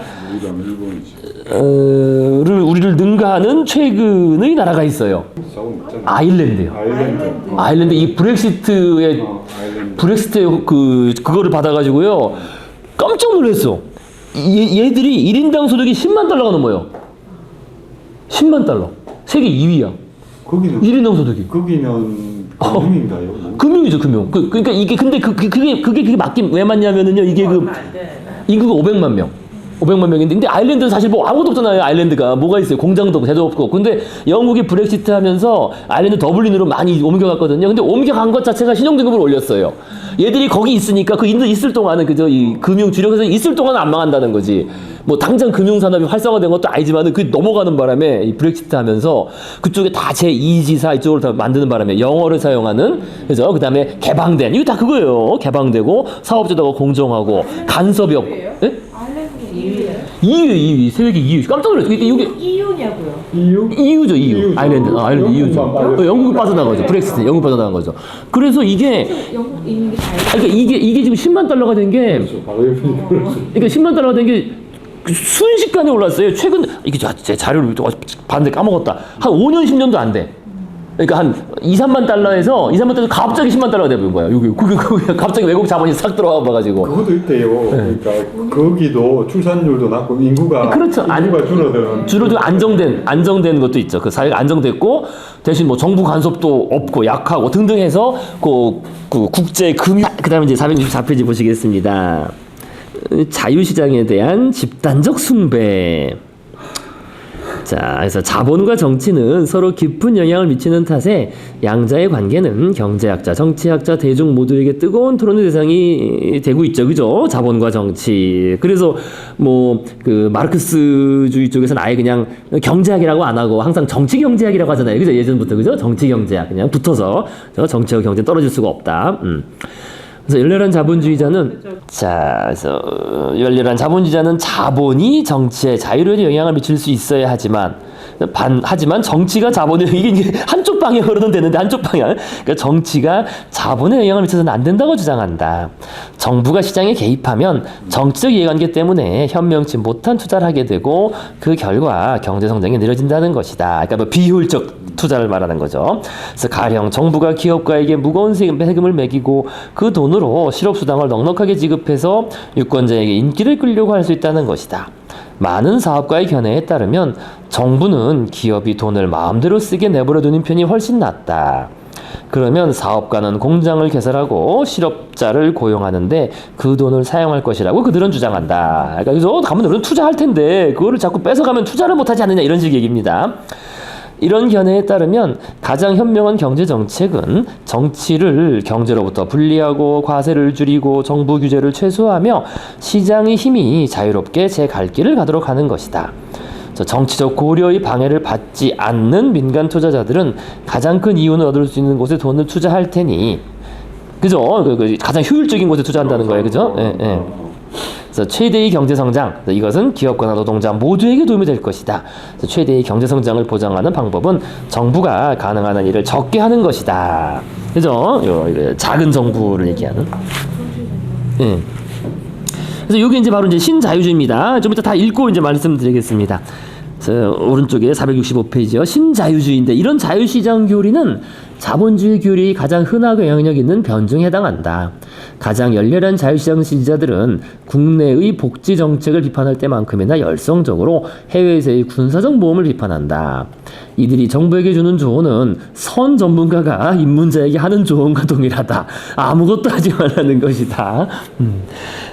우리를 능가하는 최근의 나라가 있어요. 아일랜드요. 아일랜드 이 브렉시트의 그거를 받아가지고요 깜짝 놀랐어. 얘들이 1인당 소득이 10만 달러가 넘어요. 10만 달러. 세계 2위야. 거기는 1인당 소득이. 거기는 금융인가요? 금융이죠, 금융. 그러니까 이게 근데 그게 맞긴 왜 맞냐면은요. 이게 그 인구가 500만 명. 500만 명인데 근데 아일랜드는 사실 뭐 아무것도 없잖아요. 아일랜드가 뭐가 있어요? 공장도 없고 제도 없고. 근데 영국이 브렉시트 하면서 아일랜드 더블린으로 많이 옮겨갔거든요. 근데 옮겨간 것 자체가 신용등급을 올렸어요. 얘들이 거기 있으니까 그 있을 동안은 그저 이 금융 주력에서 있을 동안은 안 망한다는 거지. 뭐 당장 금융산업이 활성화된 것도 아니지만은 그 넘어가는 바람에 이 브렉시트 하면서 그쪽에 다 제2지사 이쪽으로 다 만드는 바람에 영어를 사용하는 그죠? 그다음에 개방된 이거 다 그거예요. 개방되고 사업자들과 공정하고 간섭이 없고. 예? 아일랜드 2위 세계 2위 깜짝 놀랐죠. 이게 EU냐고요. EU? EU죠. 아일랜드 아일랜드 EU죠. 영국이 빠져나가죠. 브렉시트 영국 빠져나간 거죠. 그래서 이게 영국 이민이 다 그러니까 이게 지금 10만 달러가 된 게 그렇죠. 바로 옆에 그러니까 10만 달러가 된 게 순식간에 올랐어요. 최근 이게 제 자료를 봤는데 까먹었다. 한 5년 10년도 안 돼. 그러니까 한 2, 3만 달러에서 갑자기 10만 달러가 돼버린 거야. 여기 갑자기 외국 자본이 싹 들어와 봐가지고. 그것도 있대요. 그러니까 거기도 출산율도 낮고 인구가 그렇죠. 줄어드는 안정된 것도 있죠. 그 사회가 안정됐고 대신 뭐 정부 간섭도 없고 약하고 등등 해서 그 국제 금융 그다음에 이제 464페이지 보시겠습니다. 자유시장에 대한 집단적 숭배. 자, 그래서 자본과 정치는 서로 깊은 영향을 미치는 탓에 양자의 관계는 경제학자, 정치학자, 대중 모두에게 뜨거운 토론의 대상이 되고 있죠, 그죠? 자본과 정치. 그래서 뭐 그 마르크스주의 쪽에서는 아예 그냥 경제학이라고 안 하고 항상 정치 경제학이라고 하잖아요, 그죠? 예전부터 그죠? 정치 경제학 그냥 붙어서 정치와 경제는 떨어질 수가 없다. 그래서 열렬한 자본주의자는 자본이 정치에 자유로운 영향을 미칠 수 있어야 하지만 정치가 자본에 이게 한쪽 방향으로는 되는데 한쪽 방향 그러니까 정치가 자본에 영향을 미쳐서는 안 된다고 주장한다. 정부가 시장에 개입하면 정치적 이해관계 때문에 현명치 못한 투자를 하게 되고 그 결과 경제 성장이 느려진다는 것이다. 그러니까 뭐 비효율적 투자를 말하는 거죠. 그래서 가령 정부가 기업가에게 무거운 세금을 매기고 그 돈으로 실업수당을 넉넉하게 지급해서 유권자에게 인기를 끌려고 할 수 있다는 것이다. 많은 사업가의 견해에 따르면 정부는 기업이 돈을 마음대로 쓰게 내버려두는 편이 훨씬 낫다. 그러면 사업가는 공장을 개설하고 실업자를 고용하는데 그 돈을 사용할 것이라고 그들은 주장한다. 그러니까 그래서 가면 우리는 투자할 텐데 그거를 자꾸 뺏어가면 투자를 못하지 않느냐 이런 식의 얘기입니다. 이런 견해에 따르면 가장 현명한 경제 정책은 정치를 경제로부터 분리하고 과세를 줄이고 정부 규제를 최소화하며 시장의 힘이 자유롭게 제 갈 길을 가도록 하는 것이다. 정치적 고려의 방해를 받지 않는 민간 투자자들은 가장 큰 이윤을 얻을 수 있는 곳에 돈을 투자할 테니 그죠? 가장 효율적인 곳에 투자한다는 거예요, 그죠? 예. 그래서 최대의 경제 성장, 이것은 기업가나 노동자 모두에게 도움이 될 것이다. 그래서 최대의 경제 성장을 보장하는 방법은 정부가 가능한 한 일을 적게 하는 것이다. 그죠? 작은 정부를 얘기하는. 예. 그래서 이게 이제 바로 이제 신자유주의입니다. 좀 이따 다 읽고 이제 말씀드리겠습니다. 오른쪽에 465페이지요. 신자유주의인데 이런 자유시장 교리는 자본주의 교리의 가장 흔하고 영향력 있는 변증에 해당한다. 가장 열렬한 자유시장 지지자들은 국내의 복지 정책을 비판할 때만큼이나 열성적으로 해외에서의 군사적 모험을 비판한다. 이들이 정부에게 주는 조언은 선 전문가가 입문자에게 하는 조언과 동일하다. 아무것도 하지 말라는 것이다.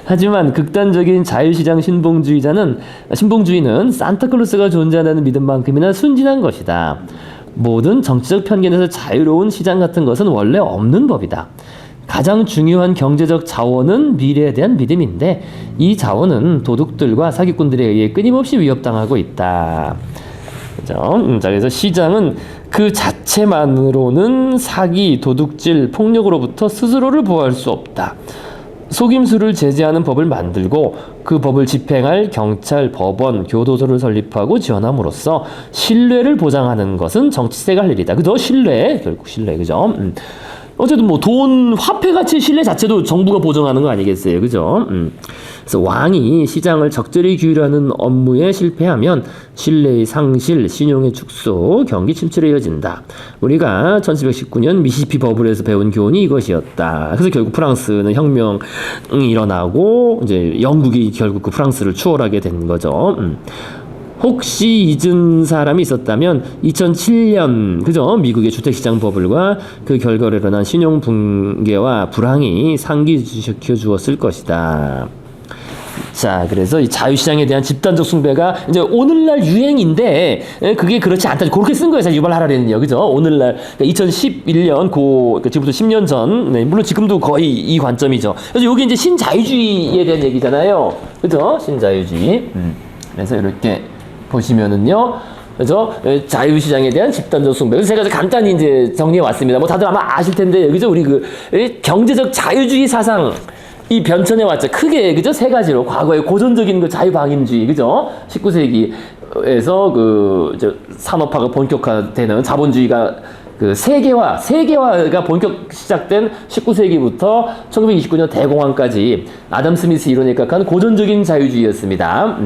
하지만 극단적인 자유시장 신봉주의는 산타클로스가 존재한다는 믿음만큼이나 순진한 것이다. 모든 정치적 편견에서 자유로운 시장 같은 것은 원래 없는 법이다. 가장 중요한 경제적 자원은 미래에 대한 믿음인데 이 자원은 도둑들과 사기꾼들에 의해 끊임없이 위협당하고 있다. 그죠? 자, 그래서 시장은 그 자체만으로는 사기, 도둑질, 폭력으로부터 스스로를 보호할 수 없다. 속임수를 제재하는 법을 만들고 그 법을 집행할 경찰, 법원, 교도소를 설립하고 지원함으로써 신뢰를 보장하는 것은 정치세가 할 일이다. 그죠? 결국 신뢰, 그죠? 어쨌든 뭐 돈, 화폐 가치 신뢰 자체도 정부가 보장하는 거 아니겠어요, 그죠? 그래서 왕이 시장을 적절히 규율하는 업무에 실패하면 신뢰의 상실, 신용의 축소, 경기 침체로 이어진다. 우리가 1719년 미시시피 버블에서 배운 교훈이 이것이었다. 그래서 결국 프랑스는 혁명이 일어나고 이제 영국이 결국 그 프랑스를 추월하게 된 거죠. 혹시 잊은 사람이 있었다면 2007년 그죠? 미국의 주택시장 버블과 그 결과로 일어난 신용 붕괴와 불황이 상기시켜 주었을 것이다. 자, 그래서 이 자유시장에 대한 집단적 숭배가 이제 오늘날 유행인데 그게 그렇지 않다. 그렇게 쓴 거예요. 사실 유발 하라리는요. 그죠? 오늘날 그러니까 2011년 지금부터 10년 전, 네, 물론 지금도 거의 이 관점이죠. 그래서 이게 이제 신자유주의에 대한 얘기잖아요. 그죠? 신자유주의. 그래서 이렇게 보시면은요. 그죠? 자유시장에 대한 집단적 숭배. 그래서 제가 간단히 이제 정리해 왔습니다. 뭐 다들 아마 아실 텐데, 그죠? 우리 경제적 자유주의 사상, 이 변천해 왔죠. 크게, 그죠? 세 가지로. 과거의 고전적인 그 자유방임주의, 그죠? 19세기에서 산업화가 본격화되는 자본주의가 세계화가 본격 시작된 19세기부터 1929년 대공황까지 아담 스미스 이론에 각한 고전적인 자유주의였습니다.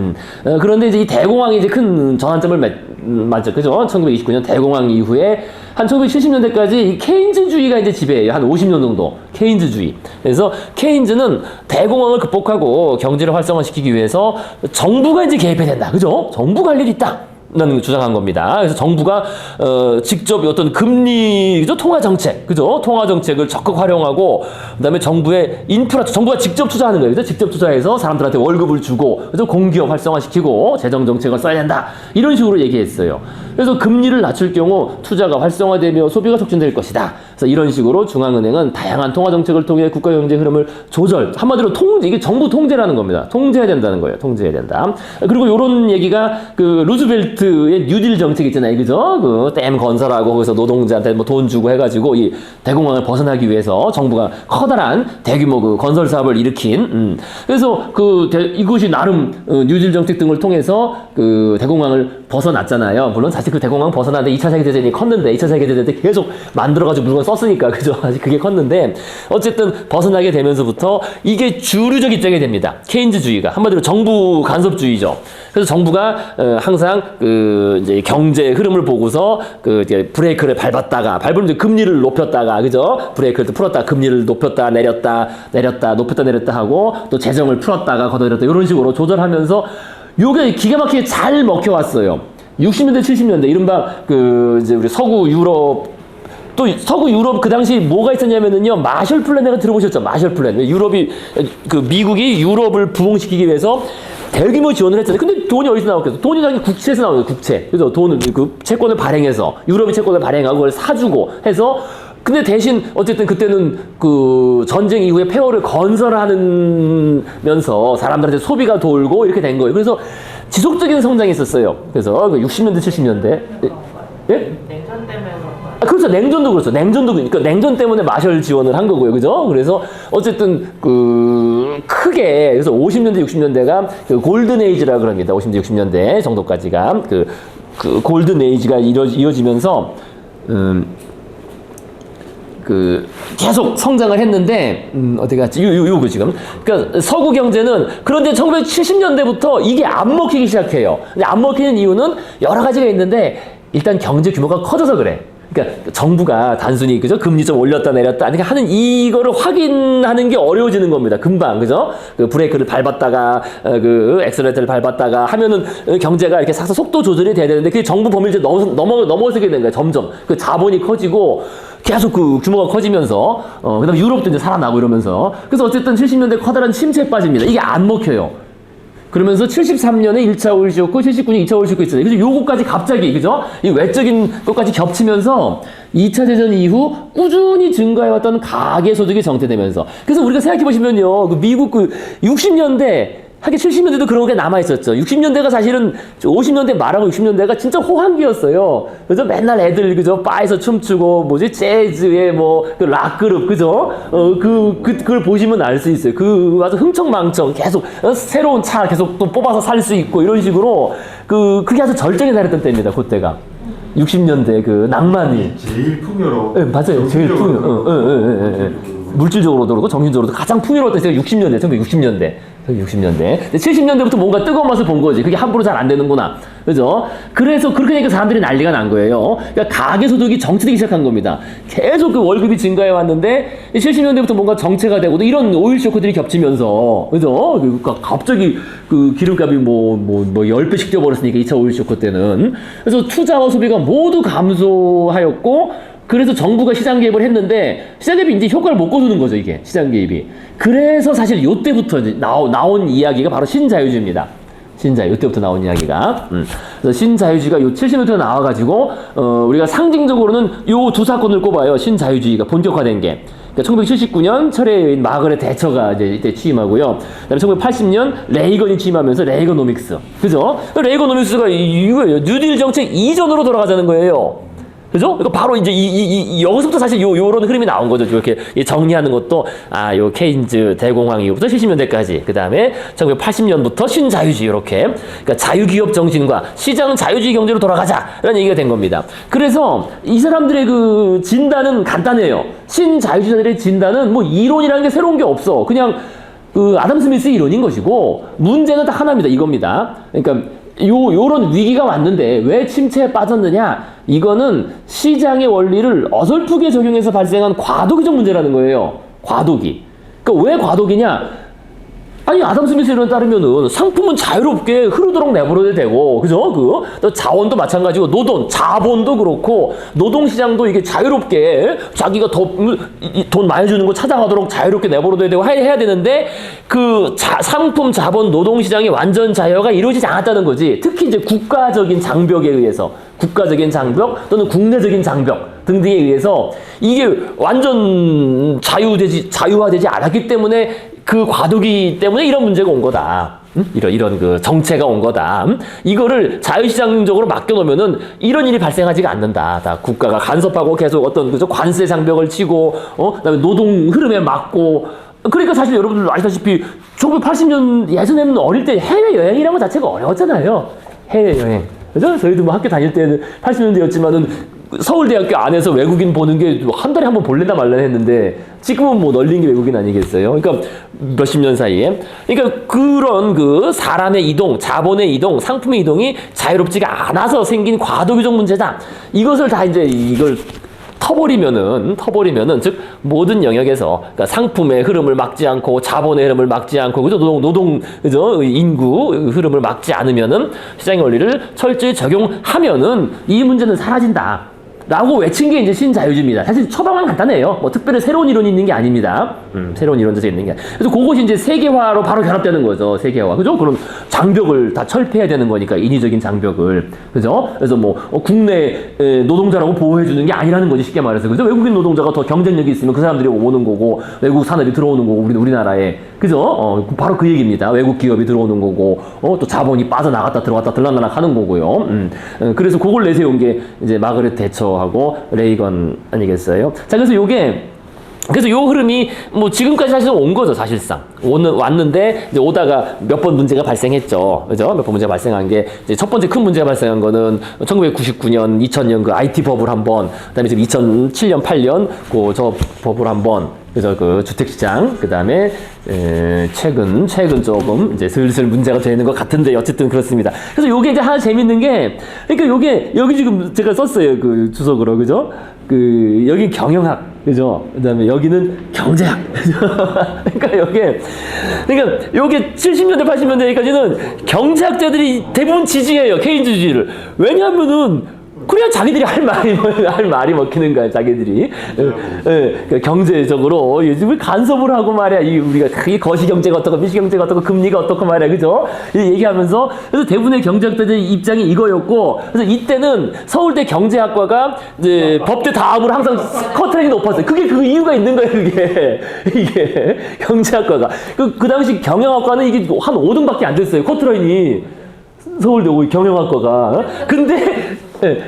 그런데 이제 이 대공황이 이제 큰 전환점을 맞죠. 그죠? 1929년 대공황 이후에 한 1970년대까지 이 케인즈주의가 이제 지배해요. 한 50년 정도. 케인즈주의. 그래서 케인즈는 대공황을 극복하고 경제를 활성화시키기 위해서 정부가 이제 개입해야 된다. 그죠? 정부가 할 일이 있다. 라는 주장한 겁니다. 그래서 정부가 직접 어떤 금리, 그죠? 통화 정책, 그죠? 통화 정책을 적극 활용하고, 그다음에 정부의 정부가 직접 투자하는 거예요. 그죠? 직접 투자해서 사람들한테 월급을 주고, 그죠? 공기업 활성화시키고 재정 정책을 써야 된다. 이런 식으로 얘기했어요. 그래서 금리를 낮출 경우 투자가 활성화되며 소비가 촉진될 것이다. 그래서 이런 식으로 중앙은행은 다양한 통화 정책을 통해 국가 경제 흐름을 한마디로 이게 정부 통제라는 겁니다. 통제해야 된다는 거예요. 통제해야 된다. 그리고 이런 얘기가 루즈벨트의 뉴딜 정책 있잖아요. 그죠? 댐 건설하고 거기서 노동자한테 뭐 돈 주고 해가지고 이 대공황을 벗어나기 위해서 정부가 커다란 대규모 건설 사업을 일으킨. 그래서 이것이 나름 뉴딜 정책 등을 통해서 대공황을 벗어났잖아요. 물론 사실 대공황 벗어나는데 2차 세계대전이 컸는데 2차 세계대전 때 계속 만들어가지고 물건 썼으니까 그죠? 아직 그게 컸는데 어쨌든 벗어나게 되면서부터 이게 주류적 입장이 됩니다. 케인즈주의가 한마디로 정부 간섭주의죠. 그래서 정부가 항상 이제 경제 흐름을 보고서 이제 브레이크를 밟으면 이제 금리를 높였다가 그죠? 브레이크를 풀었다가 금리를 높였다 내렸다 높였다 내렸다 하고 또 재정을 풀었다가 걷어들였다 이런 식으로 조절하면서 요게 기가 막히게 잘 먹혀왔어요. 60년대, 70년대, 이른바, 이제 우리 서구 유럽 그 당시 뭐가 있었냐면은요, 마셜 플랜 내가 들어보셨죠? 마셜 플랜. 미국이 유럽을 부흥시키기 위해서 대규모 지원을 했잖아요. 근데 돈이 어디서 나왔겠어? 돈이 당연히 국채에서 나오죠, 국채. 그래서 돈을, 채권을 발행해서, 유럽이 채권을 발행하고 그걸 사주고 해서 근데 대신 어쨌든 그때는 전쟁 이후에 폐허를 건설하면서 사람들한테 소비가 돌고 이렇게 된 거예요. 그래서 지속적인 성장이 있었어요. 그래서 60년대, 70년대. 예? 냉전 때문에 그렇죠. 냉전도 그렇죠. 그러니까 냉전 때문에 마셜 지원을 한 거고요. 그죠? 그래서 어쨌든 크게 그래서 50년대, 60년대가 골든 에이지라 그럽니다. 50년대, 60년대 정도까지가 골든 에이지가 이어지면서 계속 성장을 했는데, 어디 갔지? 요거 지금. 그러니까 서구 경제는, 그런데 1970년대부터 이게 안 먹히기 시작해요. 근데 안 먹히는 이유는 여러 가지가 있는데, 일단 경제 규모가 커져서 그래. 그러니까 정부가 단순히 그죠 금리 좀 올렸다 내렸다 그러니까 하는 이거를 확인하는 게 어려워지는 겁니다. 금방 그죠 브레이크를 밟았다가 엑셀레이터를 밟았다가 하면은 경제가 이렇게 싹 속도 조절이 돼야 되는데 그게 정부 범위를 넘어서게 되는 거예요. 점점 자본이 커지고 계속 규모가 커지면서 그다음에 유럽도 이제 살아나고 이러면서 그래서 어쨌든 70년대 커다란 침체에 빠집니다. 이게 안 먹혀요. 그러면서 73년에 1차 오일 쇼크, 79년에 2차 오일 쇼크 있어요. 그래서 요거까지 갑자기, 그죠? 이 외적인 것까지 겹치면서 2차 대전 이후 꾸준히 증가해왔던 가계소득이 정체되면서. 그래서 우리가 생각해보시면요. 미국 60년대, 하긴 70년대도 그런 게 남아있었죠. 60년대가 사실은 50년대 말하고 60년대가 진짜 호황기였어요. 그죠? 맨날 애들, 그죠? 바에서 춤추고, 재즈의 락그룹, 그죠? 그걸 보시면 알 수 있어요. 아주 흥청망청 계속, 새로운 차 계속 또 뽑아서 살 수 있고, 이런 식으로, 그게 아주 절정에 달했던 때입니다, 그때가. 60년대 낭만이. 제일 풍요로워. 네, 맞아요. 제일 풍요로워. 물질적으로도 그렇고 정신적으로도 가장 풍요로웠던 때가 60년대, 1960년대. 60년대. 70년대부터 뭔가 뜨거운 맛을 본 거지. 그게 함부로 잘 안 되는구나. 그죠? 그래서 그렇게 되니까 사람들이 난리가 난 거예요. 그러니까 가계소득이 정체되기 시작한 겁니다. 계속 월급이 증가해 왔는데 70년대부터 뭔가 정체가 되고 이런 오일 쇼크들이 겹치면서 그죠? 그러니까 갑자기 기름값이 10배씩 뛰어버렸으니까 2차 오일 쇼크 때는. 그래서 투자와 소비가 모두 감소하였고 그래서 정부가 시장 개입을 했는데 시장 개입이 이제 효과를 못 거두는 거죠, 이게 시장 개입이. 그래서 사실 요때부터 이제 나온 이야기가 바로 신자유주의입니다. 신자유, 이때부터 나온 이야기가. 그래서 신자유주의가 요 70년대에 나와가지고, 우리가 상징적으로는 요 두 사건을 꼽아요. 신자유주의가 본격화된 게. 그러니까 1979년 철의 여인 마거렛 대처가 이제 이때 취임하고요. 그다음에 1980년 레이건이 취임하면서 레이거노믹스. 그죠? 레이거노믹스가 이거예요. 뉴딜 정책 이전으로 돌아가자는 거예요. 그죠? 그러니까 바로 이제 여기서부터 사실 요런 흐름이 나온 거죠. 이렇게 정리하는 것도, 요 케인즈 대공황 이후부터 70년대까지. 그 다음에 1980년부터 신자유주의, 이렇게. 그러니까 자유기업 정신과 시장 자유주의 경제로 돌아가자라는 얘기가 된 겁니다. 그래서 이 사람들의 그 진단은 간단해요. 신자유주의자들의 진단은 뭐 이론이라는 게 새로운 게 없어. 그냥 그 아담 스미스 이론인 것이고, 문제는 딱 하나입니다. 이겁니다. 그러니까 요런 위기가 왔는데 왜 침체에 빠졌느냐? 이거는 시장의 원리를 어설프게 적용해서 발생한 과도기적 문제라는 거예요. 과도기. 그러니까 왜 과도기냐? 아니, 아담 스미스 이론에 따르면은 상품은 자유롭게 흐르도록 내버려도 되고, 그죠? 또 자원도 마찬가지고, 자본도 그렇고, 노동시장도 이게 자유롭게 자기가 돈 많이 주는 거 찾아가도록 자유롭게 내버려둬야 되고 해야 되는데, 상품, 자본, 노동시장의 완전 자유가 이루어지지 않았다는 거지. 특히 이제 국가적인 장벽에 의해서, 국가적인 장벽 또는 국내적인 장벽 등등에 의해서 이게 완전 자유화되지 않았기 때문에 그 과도기 때문에 이런 문제가 온 거다. 이런 그 정체가 온 거다. 이거를 자유시장적으로 맡겨놓으면은 이런 일이 발생하지가 않는다. 다 국가가 간섭하고 계속 어떤 관세 장벽을 치고, 그다음에 노동 흐름에 맞고. 그러니까 사실 여러분들 아시다시피 1980년 예전에는 어릴 때 해외여행이라는 것 자체가 어려웠잖아요. 해외여행. 그죠? 저희도 뭐 학교 다닐 때는 80년대였지만은 서울대학교 안에서 외국인 보는 게 한 달에 한 번 볼래나 말래나 했는데 지금은 뭐 널린 게 외국인 아니겠어요? 그러니까 몇십 년 사이에. 그러니까 그런 그 사람의 이동, 자본의 이동, 상품의 이동이 자유롭지가 않아서 생긴 과도기적 문제다. 이것을 다 이제 이걸 터버리면은 즉 모든 영역에서, 그러니까 상품의 흐름을 막지 않고 자본의 흐름을 막지 않고, 그죠? 그죠? 인구 흐름을 막지 않으면은 시장의 원리를 철저히 적용하면은 이 문제는 사라진다. 라고 외친 게 이제 신자유주의입니다. 사실 처방은 간단해요. 뭐 특별히 새로운 이론이 있는 게 아닙니다. 새로운 이론자가 있는 게. 그래서 그것이 이제 세계화로 바로 결합되는 거죠. 세계화. 그죠? 그런 장벽을 다 철폐해야 되는 거니까, 인위적인 장벽을. 그죠? 그래서 뭐, 국내 노동자라고 보호해주는 게 아니라는 거지, 쉽게 말해서. 그죠? 외국인 노동자가 더 경쟁력이 있으면 그 사람들이 오는 거고, 외국 산업이 들어오는 거고, 우리나라에. 그죠? 바로 그 얘기입니다. 외국 기업이 들어오는 거고, 또 자본이 빠져나갔다 들어갔다 들락날락 하는 거고요. 그래서 그걸 내세운 게 이제 마거렛 대처하고 레이건 아니겠어요? 자, 그래서 요 흐름이 뭐 지금까지 사실 온 거죠, 사실상. 왔는데 이제 오다가 몇 번 문제가 발생했죠. 그죠? 몇 번 문제가 발생한 게, 이제 첫 번째 큰 문제가 발생한 거는 1999년, 2000년 그 IT 버블 한 번, 그다음에 지금 2007년, 8년 저 버블 한 번, 그래서 그 주택시장, 그 다음에 최근 조금 이제 슬슬 문제가 되는 것 같은데, 어쨌든 그렇습니다. 그래서 요게 이제 하나 재밌는 게, 그러니까 여기 지금 제가 썼어요, 그 주석으로, 그죠? 여기 경영학, 그죠? 그 다음에 여기는 경제학, 그죠? 그러니까 요게 70년대, 80년대까지는 경제학자들이 대부분 지지해요, 케인즈주의를. 왜냐하면은, 그래야 자기들이 할 말이 먹히는 거야, 자기들이. 그러니까 경제적으로 요즘 간섭을 하고 말이야. 우리가 이 거시경제가 어떻고 미시경제가 어떻고 금리가 어떻고 말이야, 그죠? 얘기하면서. 그래서 대부분의 경제학자들의 입장이 이거였고, 그래서 이때는 서울대 경제학과가 이제 법대 다음으로 항상 커트라인이 높았어요. 그 이유가 있는 거예요, 이게 경제학과가. 그 당시 경영학과는 이게 한 5등밖에 안 됐어요, 커트라인이. 서울대 경영학과가.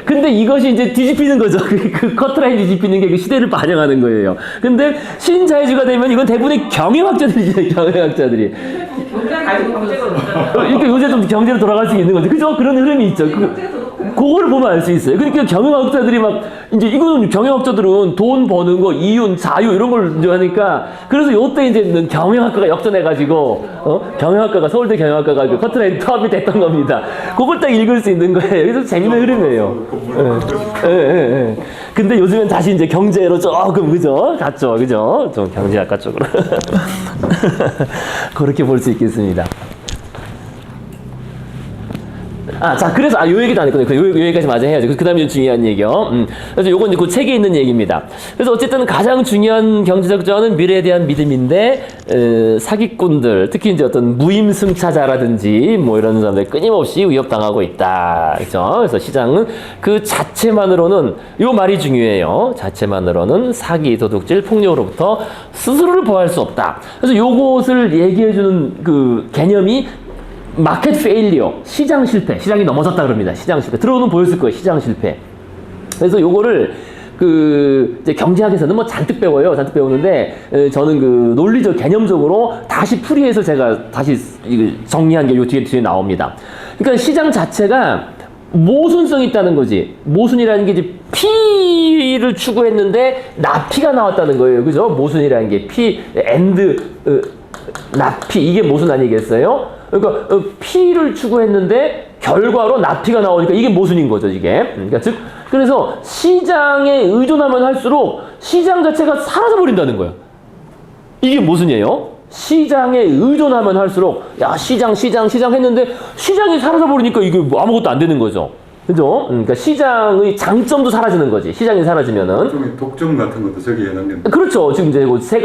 근데 이것이 이제 뒤집히는 거죠. 그 커트라인 뒤집히는 게 그 시대를 반영하는 거예요. 근데 신자유주의가 되면 이건 대부분의 경영학자들이죠, 경영학자들이. 경제가 아직 경제가 없잖아요. 그러니까 요새 좀 경제로 돌아갈 수 있는 거죠. 그죠? 그런 흐름이 있죠. 그거를 보면 알 수 있어요. 그러니까 경영학자들이 이제 이거는 경영학자들은 돈 버는 거, 이윤, 자유 이런 걸 이제 하니까, 그래서 요때 이제 경영학과가 역전해가지고, 경영학과가, 서울대 경영학과가 그 커트라인 투합이 됐던 겁니다. 그걸 딱 읽을 수 있는 거예요. 그래서 재밌는 흐름이에요. 예. 근데 요즘엔 다시 이제 경제로 조금, 그죠? 갔죠. 그죠? 좀 경제학과 쪽으로. 그렇게 볼 수 있겠습니다. 자, 그래서, 요 얘기도 안 했거든요. 요 얘기까지 마저 해야죠. 그 다음에 중요한 얘기요. 그래서 요건 이제 그 책에 있는 얘기입니다. 그래서 어쨌든 가장 중요한 경제적 저하는 미래에 대한 믿음인데, 사기꾼들, 특히 이제 어떤 무임승차자라든지 뭐 이런 사람들 끊임없이 위협당하고 있다. 그죠? 그래서 시장은 그 자체만으로는, 요 말이 중요해요. 자체만으로는 사기, 도둑질, 폭력으로부터 스스로를 보호할 수 없다. 그래서 요것을 얘기해주는 그 개념이 마켓 페일리어, 시장 실패, 시장이 넘어졌다 그럽니다. 시장 실패. 들어오면 보였을 거예요. 시장 실패. 그래서 요거를 이제 경제학에서는 뭐 잔뜩 배워요. 잔뜩 배우는데, 저는 그 논리적, 개념적으로 다시 풀이해서 제가 다시 정리한 게 요 뒤에 나옵니다. 그러니까 시장 자체가 모순성이 있다는 거지. 모순이라는 게 이제 P를 추구했는데 나피가 나왔다는 거예요. 그죠? 모순이라는 게 P, 나피. 이게 모순 아니겠어요? 그러니까 P를 추구했는데 결과로 나피가 나오니까 이게 모순인 거죠, 이게. 그러니까 즉 그래서 시장에 의존하면 할수록 시장 자체가 사라져버린다는 거예요. 이게 모순이에요. 시장에 의존하면 할수록 야 시장 했는데 시장이 사라져버리니까 이게 뭐 아무것도 안 되는 거죠. 그죠? 그러니까 시장의 장점도 사라지는 거지. 시장이 사라지면은. 일종의 독점 같은 것도 저기에 해당된다. 그렇죠. 지금 이제 세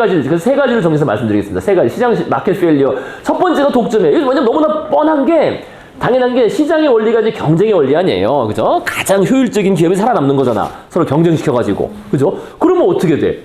가지를 정해서 말씀드리겠습니다. 세 가지. 시장 마켓 페일리어. 첫 번째가 독점이에요. 왜냐면 너무나 뻔한 게, 당연한 게 시장의 원리가 이제 경쟁의 원리 아니에요. 그죠? 가장 효율적인 기업이 살아남는 거잖아. 서로 경쟁시켜가지고. 그죠? 그러면 어떻게 돼?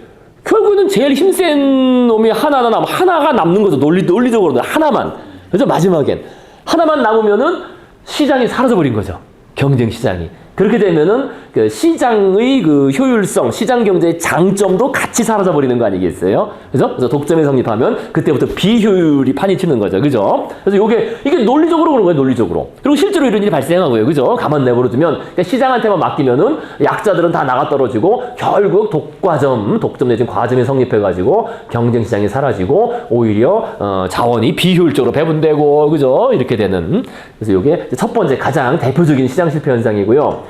결국에는 제일 힘센 놈이 하나가 남는 거죠. 논리적으로는. 하나만. 그죠? 마지막엔. 하나만 남으면은 시장이 사라져버린 거죠. 경쟁 시장이. 그렇게 되면은 그 시장의 그 효율성, 시장 경제의 장점도 같이 사라져버리는 거 아니겠어요? 그죠? 그래서 독점이 성립하면 그때부터 비효율이 판이 치는 거죠. 그죠? 그래서 이게 논리적으로 그런 거예요, 논리적으로. 그리고 실제로 이런 일이 발생하고요. 그죠? 가만 내버려두면, 그러니까 시장한테만 맡기면은 약자들은 다 나가 떨어지고 결국 독점 내지는 과점이 성립해가지고 경쟁 시장이 사라지고 오히려 자원이 비효율적으로 배분되고, 그죠? 이렇게 되는. 그래서 이게 첫 번째 가장 대표적인 시장 실패 현상이고요.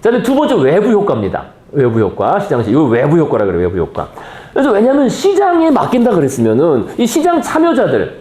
자, 두 번째 외부 효과입니다. 외부 효과, 이거 외부 효과라 그래요, 외부 효과. 그래서 왜냐하면 시장에 맡긴다 그랬으면은 이 시장 참여자들은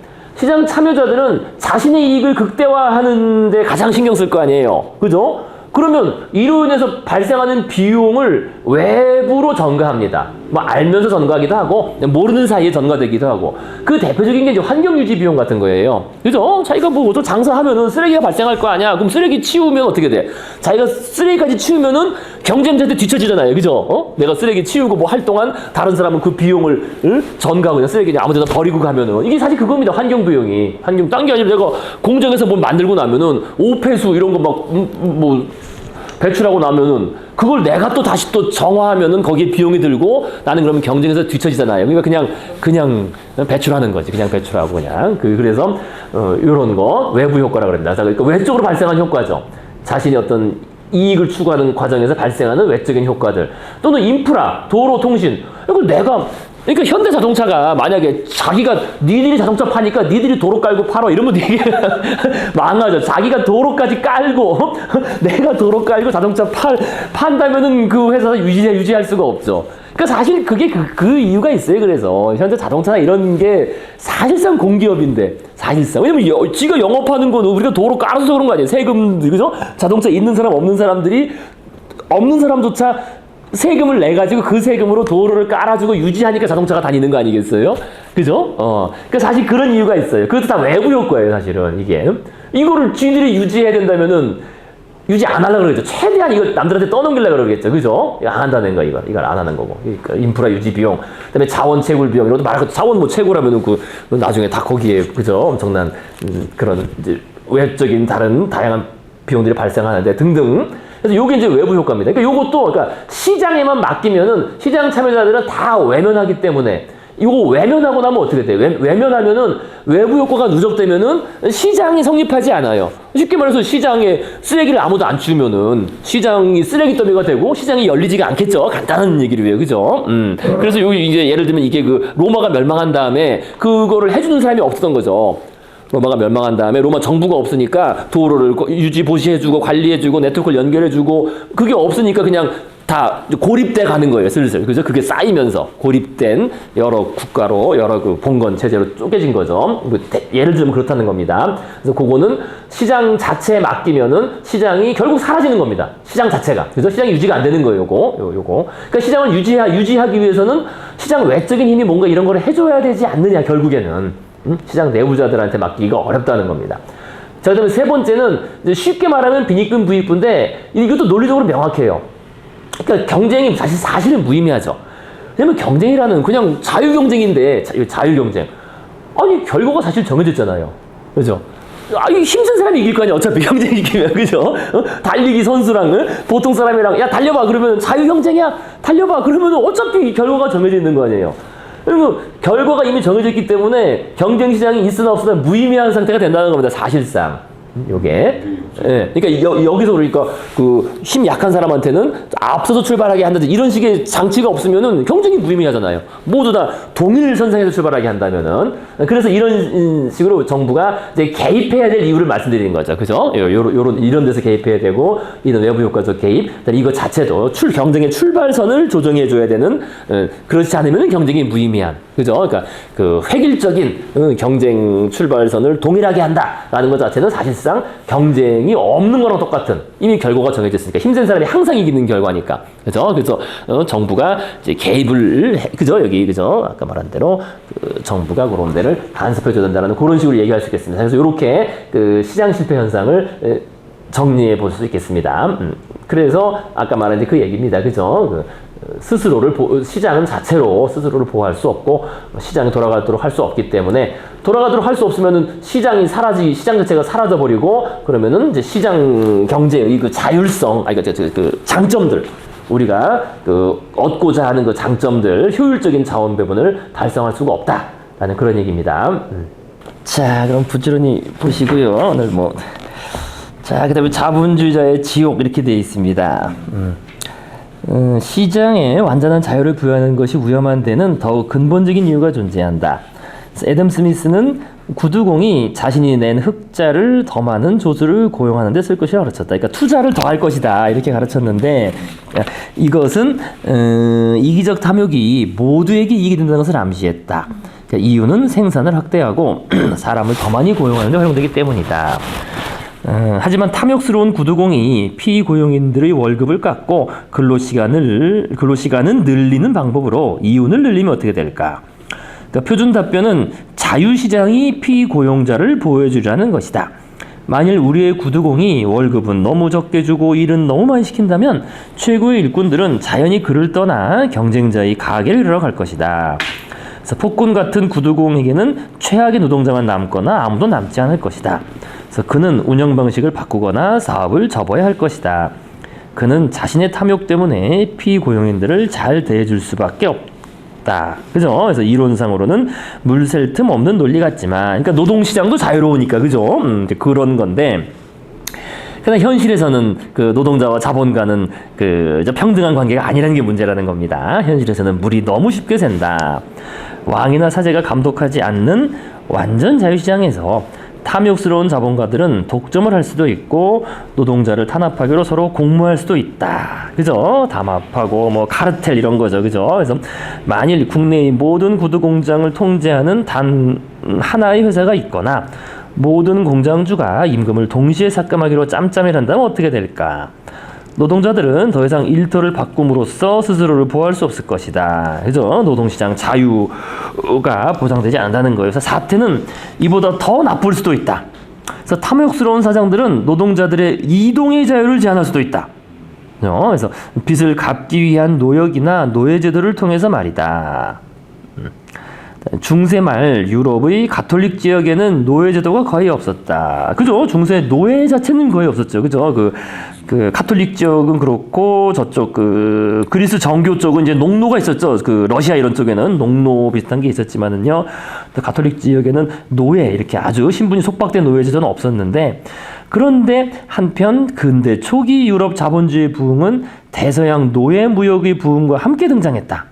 자신의 이익을 극대화하는데 가장 신경 쓸 거 아니에요, 그죠? 그러면 이로 인해서 발생하는 비용을 외부로 전가합니다. 뭐 알면서 전가하기도 하고 모르는 사이에 전가되기도 하고, 그 대표적인 게 이제 환경 유지 비용 같은 거예요. 그죠? 자기가 뭐 또 장사하면은 쓰레기가 발생할 거 아니야. 그럼 쓰레기 치우면 어떻게 돼? 자기가 쓰레기까지 치우면은 경쟁자한테 뒤처지잖아요. 그죠? 내가 쓰레기 치우고 뭐 할 동안 다른 사람은 그 비용을 전가하고 그냥 쓰레기 그냥 아무 데나 버리고 가면은 이게 사실 그겁니다. 환경 비용이. 딴 게 아니라 내가 공장에서 뭘 만들고 나면은 오폐수 이런 거 뭐 배출하고 나면은 그걸 내가 또 다시 또 정화하면은 거기에 비용이 들고 나는 그러면 경쟁에서 뒤처지잖아요. 그러니까 그냥 배출하는 거지. 그냥 배출하고 그냥. 그래서 이런 거 외부 효과라고 그럽니다. 그러니까 외적으로 발생한 효과죠. 자신이 어떤 이익을 추구하는 과정에서 발생하는 외적인 효과들. 또는 인프라, 도로, 통신. 그러니까 현대자동차가 만약에 니들이 자동차 파니까 니들이 도로 깔고 팔어 이러면 되게 망하죠. 자기가 도로까지 깔고 내가 도로 깔고 자동차 판다면은 그 회사 유지할 수가 없죠. 그러니까 사실 그게 그 이유가 있어요. 그래서 현대 자동차나 이런 게 사실상 공기업인데, 사실상. 왜냐면 지가 영업하는 건 우리가 도로 깔아서 그런 거 아니에요. 세금, 그죠? 자동차 있는 사람 없는 사람조차 세금을 내가지고 그 세금으로 도로를 깔아주고 유지하니까 자동차가 다니는 거 아니겠어요? 그죠? 그러니까 사실 그런 이유가 있어요. 그것도 다 외부 효과예요, 사실은, 이게. 이거를 쥐들이 유지해야 된다면은, 유지 안 하려고 그러겠죠. 최대한 이거 남들한테 떠넘기려고 그러겠죠. 그죠? 안 한다는 거, 이걸 안 하는 거고. 그러니까 인프라 유지 비용, 그 다음에 자원 채굴 비용, 이런 것도 말하고, 자원 뭐 채굴하면은 나중에 다 거기에, 그죠? 엄청난, 그런, 이제, 외적인 다양한 비용들이 발생하는데 등등. 그래서 요게 이제 외부 효과입니다. 그러니까 요것도, 시장에만 맡기면은 시장 참여자들은 다 외면하기 때문에 이거 외면하고 나면 어떻게 돼? 외면하면은 외부 효과가 누적되면은 시장이 성립하지 않아요. 쉽게 말해서 시장에 쓰레기를 아무도 안 치우면은 시장이 쓰레기 더미가 되고 시장이 열리지가 않겠죠. 간단한 얘기를 해요. 그죠? 그래서 여기 이제 예를 들면 이게 로마가 멸망한 다음에 그거를 해주는 사람이 없었던 거죠. 로마가 멸망한 다음에 로마 정부가 없으니까 도로를 유지 보시해주고 관리해주고 네트워크를 연결해주고 그게 없으니까 그냥 다 고립돼 가는 거예요, 슬슬. 그죠? 그게 쌓이면서 고립된 여러 국가로, 여러 그 봉건 체제로 쪼개진 거죠. 예를 들면 그렇다는 겁니다. 그래서 그거는 시장 자체에 맡기면은 시장이 결국 사라지는 겁니다. 시장 자체가. 그래서 시장이 유지가 안 되는 거예요, 요거. 그러니까 시장을 유지하기 위해서는 시장 외적인 힘이 뭔가 이런 거를 해줘야 되지 않느냐, 결국에는. 시장 내부자들한테 맡기기가 어렵다는 겁니다. 자, 그다음에 세 번째는 쉽게 말하면 빈익분 부익부인데 이것도 논리적으로 명확해요. 그러니까 경쟁이 사실은 무의미하죠. 왜냐면 경쟁이라는 그냥 자유경쟁인데, 자유경쟁. 아니, 결과가 사실 정해졌잖아요. 그죠? 이 힘든 사람이 이길 거 아니야, 어차피 경쟁 이기면. 그죠? 달리기 선수랑 보통 사람이랑, 야, 달려봐. 그러면 자유경쟁이야. 달려봐. 그러면 어차피 결과가 정해져 있는 거 아니에요. 그리고 결과가 이미 정해져 있기 때문에 경쟁 시장이 있으나 없으나 무의미한 상태가 된다는 겁니다, 사실상. 요게. 예. 그러니까 여기서 그러니까 그 힘 약한 사람한테는 앞서서 출발하게 한다든지 이런 식의 장치가 없으면은 경쟁이 무의미하잖아요. 모두 다 동일 선상에서 출발하게 한다면은. 그래서 이런 식으로 정부가 이제 개입해야 될 이유를 말씀드리는 거죠. 그죠? 이런 데서 개입해야 되고, 이런 외부 효과적 개입. 이거 자체도 경쟁의 출발선을 조정해 줘야 되는, 그렇지 않으면 경쟁이 무의미한. 그죠? 그러니까 그 획일적인 경쟁 출발선을 동일하게 한다라는 것 자체는 사실상 경쟁이 없는 거랑 똑같은, 이미 결과가 정해졌으니까 힘센 사람이 항상 이기는 결과니까. 그죠? 그래서 정부가 이제 개입을 그죠? 여기 그죠? 아까 말한 대로 그 정부가 그런 데를 간섭해 줘야 된다는 그런 식으로 얘기할 수 있겠습니다. 그래서 이렇게 그 시장 실패 현상을 정리해 볼 수 있겠습니다. 그래서 아까 말한 그 얘기입니다. 그죠? 시장은 자체로 스스로를 보호할 수 없고, 시장이 돌아가도록 할 수 없기 때문에, 돌아가도록 할 수 없으면은 시장 자체가 사라져버리고, 그러면은 이제 시장 경제의 그 자율성, 그 장점들, 우리가 그 얻고자 하는 그 장점들, 효율적인 자원 배분을 달성할 수가 없다라는 그런 얘기입니다. 자, 그럼 부지런히 보시고요. 오늘 자, 그다음에 자본주의자의 지옥 이렇게 되어 있습니다. 시장에 완전한 자유를 부여하는 것이 위험한 데는 더욱 근본적인 이유가 존재한다. 애덤 스미스는 구두공이 자신이 낸 흑자를 더 많은 조수를 고용하는 데 쓸 것이라 가르쳤다. 그러니까 투자를 더 할 것이다 이렇게 가르쳤는데, 이것은 이기적 탐욕이 모두에게 이익이 된다는 것을 암시했다. 그러니까 이유는 생산을 확대하고 사람을 더 많이 고용하는 데 활용되기 때문이다. 하지만 탐욕스러운 구두공이 피고용인들의 월급을 깎고 근로시간은 늘리는 방법으로 이윤을 늘리면 어떻게 될까? 그러니까 표준 답변은 자유시장이 피고용자를 보호해주려는 것이다. 만일 우리의 구두공이 월급은 너무 적게 주고 일은 너무 많이 시킨다면 최고의 일꾼들은 자연히 그를 떠나 경쟁자의 가게를 이루러 갈 것이다. 그래서 폭군 같은 구두공에게는 최악의 노동자만 남거나 아무도 남지 않을 것이다. 그래서 그는 운영 방식을 바꾸거나 사업을 접어야 할 것이다. 그는 자신의 탐욕 때문에 피고용인들을 잘 대해줄 수밖에 없다. 그죠? 그래서 이론상으로는 물샐 틈 없는 논리 같지만, 그러니까 노동시장도 자유로우니까, 그죠? 그런 건데, 그러나 현실에서는 그 노동자와 자본가는 그 평등한 관계가 아니라는 게 문제라는 겁니다. 현실에서는 물이 너무 쉽게 샌다. 왕이나 사제가 감독하지 않는 완전 자유시장에서 탐욕스러운 자본가들은 독점을 할 수도 있고 노동자를 탄압하기로 서로 공모할 수도 있다. 그죠? 담합하고 카르텔 이런 거죠. 그죠? 그래서 만일 국내의 모든 구두 공장을 통제하는 단 하나의 회사가 있거나 모든 공장주가 임금을 동시에 삭감하기로 짬짬이를 한다면 어떻게 될까? 노동자들은 더 이상 일터를 바꿈으로써 스스로를 보호할 수 없을 것이다. 그죠? 노동시장 자유가 보장되지 않는다는 거예요. 그래서 사태는 이보다 더 나쁠 수도 있다. 그래서 탐욕스러운 사장들은 노동자들의 이동의 자유를 제한할 수도 있다. 그래서 빚을 갚기 위한 노역이나 노예제도를 통해서 말이다. 중세 말 유럽의 가톨릭 지역에는 노예제도가 거의 없었다. 그죠? 중세 노예 자체는 거의 없었죠. 그죠? 그 가톨릭 지역은 그렇고 저쪽 그리스 정교 쪽은 이제 농노가 있었죠. 그 러시아 이런 쪽에는 농노 비슷한 게 있었지만은요. 가톨릭 지역에는 노예 이렇게 아주 신분이 속박된 노예 제도는 없었는데, 그런데 한편 근대 초기 유럽 자본주의 부흥은 대서양 노예 무역의 부흥과 함께 등장했다.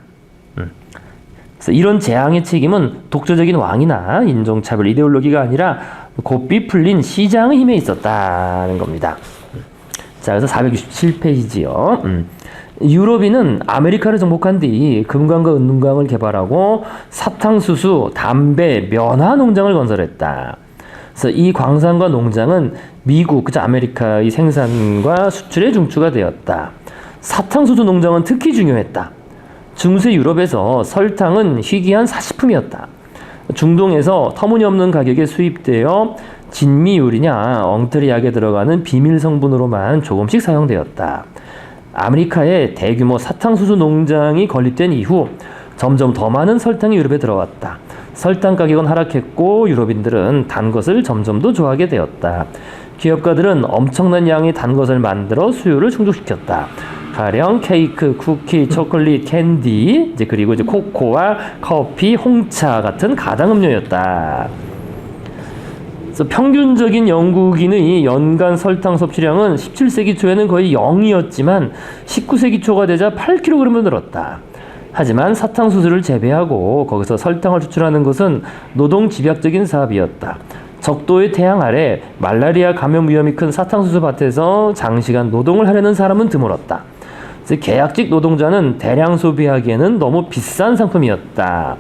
그래서 이런 재앙의 책임은 독자적인 왕이나 인종차별 이데올로기가 아니라 곱비 풀린 시장의 힘에 있었다는 겁니다. 자, 그래서 467페이지요. 유럽인은 아메리카를 정복한 뒤 금강과 은강을 개발하고 사탕수수, 담배, 면화 농장을 건설했다. 그래서 이 광산과 농장은 미국, 그죠? 아메리카의 생산과 수출의 중추가 되었다. 사탕수수 농장은 특히 중요했다. 중세 유럽에서 설탕은 희귀한 사식품이었다. 중동에서 터무니없는 가격에 수입되어 진미 요리냐 엉터리 약에 들어가는 비밀 성분으로만 조금씩 사용되었다. 아메리카의 대규모 사탕수수 농장이 건립된 이후 점점 더 많은 설탕이 유럽에 들어왔다. 설탕 가격은 하락했고 유럽인들은 단 것을 점점 더 좋아하게 되었다. 기업가들은 엄청난 양의 단 것을 만들어 수요를 충족시켰다. 가령 케이크, 쿠키, 초콜릿, 캔디, 그리고 코코아, 커피, 홍차 같은 가당 음료였다. 그래서 평균적인 영국인의 연간 설탕 섭취량은 17세기 초에는 거의 0이었지만 19세기 초가 되자 8kg으로 늘었다. 하지만 사탕수수를 재배하고 거기서 설탕을 추출하는 것은 노동 집약적인 사업이었다. 적도의 태양 아래 말라리아 감염 위험이 큰 사탕수수 밭에서 장시간 노동을 하려는 사람은 드물었다. 그래서 계약직 노동자는 대량 소비하기에는 너무 비싼 상품이었다.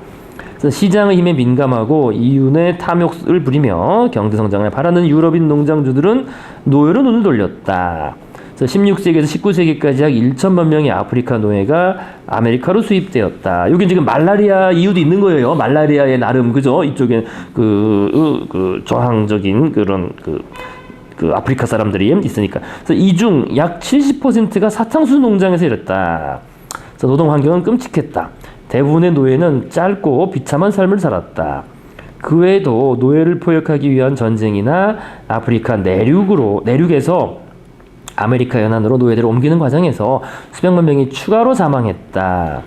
그래서 시장의 힘에 민감하고 이윤에 탐욕을 부리며 경제 성장을 바라는 유럽인 농장주들은 노예로 눈을 돌렸다. 그래서 16세기에서 19세기까지 약 1천만 명의 아프리카 노예가 아메리카로 수입되었다. 여기 지금 말라리아 이유도 있는 거예요. 말라리아의 나름 그죠? 이쪽에 그 저항적인 그런 그 아프리카 사람들이 있으니까. 그래서 이 중 약 70%가 사탕수수 농장에서 일했다. 그래서 노동 환경은 끔찍했다. 대부분의 노예는 짧고 비참한 삶을 살았다. 그 외에도 노예를 포획하기 위한 전쟁이나 아프리카 내륙에서 아메리카 연안으로 노예들을 옮기는 과정에서 수백만 명이 추가로 사망했다.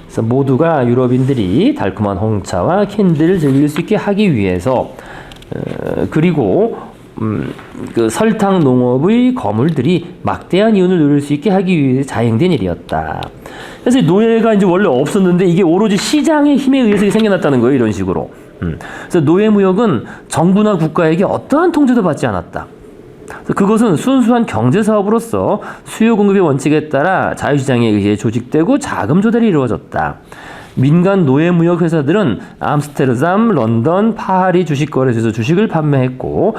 그래서 모두가 유럽인들이 달콤한 홍차와 캔디를 즐길 수 있게 하기 위해서 그리고 그 설탕 농업의 거물들이 막대한 이윤을 누릴 수 있게 하기 위해 자행된 일이었다. 그래서 노예가 이제 원래 없었는데 이게 오로지 시장의 힘에 의해서 생겨났다는 거예요. 이런 식으로. 그래서 노예 무역은 정부나 국가에게 어떠한 통제도 받지 않았다. 그것은 순수한 경제 사업으로서 수요 공급의 원칙에 따라 자유시장에 의해 조직되고 자금 조달이 이루어졌다. 민간 노예 무역 회사들은 암스테르담, 런던, 파리 주식 거래소에서 주식을 판매했고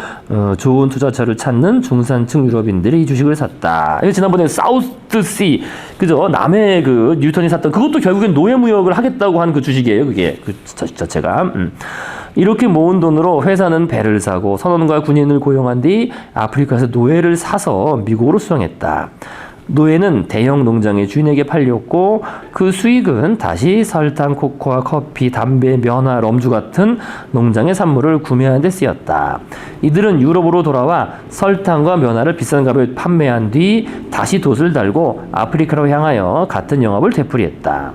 좋은 투자처를 찾는 중산층 유럽인들이 이 주식을 샀다. 이거 지난번에 사우스시 그죠? 남해 그 뉴턴이 샀던 그것도 결국엔 노예 무역을 하겠다고 한 그 주식이에요. 그게 그 자체가. 이렇게 모은 돈으로 회사는 배를 사고 선원과 군인을 고용한 뒤 아프리카에서 노예를 사서 미국으로 수송했다. 노예는 대형 농장의 주인에게 팔렸고 그 수익은 다시 설탕, 코코아, 커피, 담배, 면화, 럼주 같은 농장의 산물을 구매하는 데 쓰였다. 이들은 유럽으로 돌아와 설탕과 면화를 비싼 값에 판매한 뒤 다시 돛을 달고 아프리카로 향하여 같은 영업을 되풀이했다.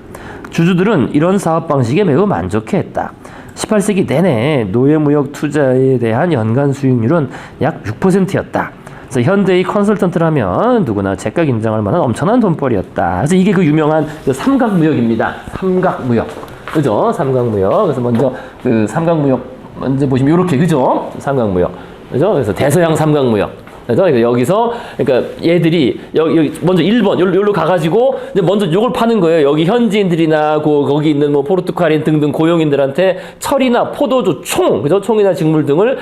주주들은 이런 사업 방식에 매우 만족해했다. 18세기 내내 노예무역 투자에 대한 연간 수익률은 약 6%였다. 그래서 현대의 컨설턴트라면 누구나 제가 인정할 만한 엄청난 돈벌이였다. 그래서 이게 그 유명한 그 삼각무역입니다. 삼각무역. 그죠? 삼각무역. 그래서 먼저 그 삼각무역 먼저 보시면 이렇게 그죠? 삼각무역. 그죠? 그래서 대서양 삼각무역. 그래서 여기서 그러니까 얘들이 여기 먼저 1번 여기로 가가지고 이제 먼저 요걸 파는 거예요. 여기 현지인들이나 거기 있는 뭐 포르투갈인 등등 고용인들한테 철이나 포도주, 총 그죠? 총이나 직물 등을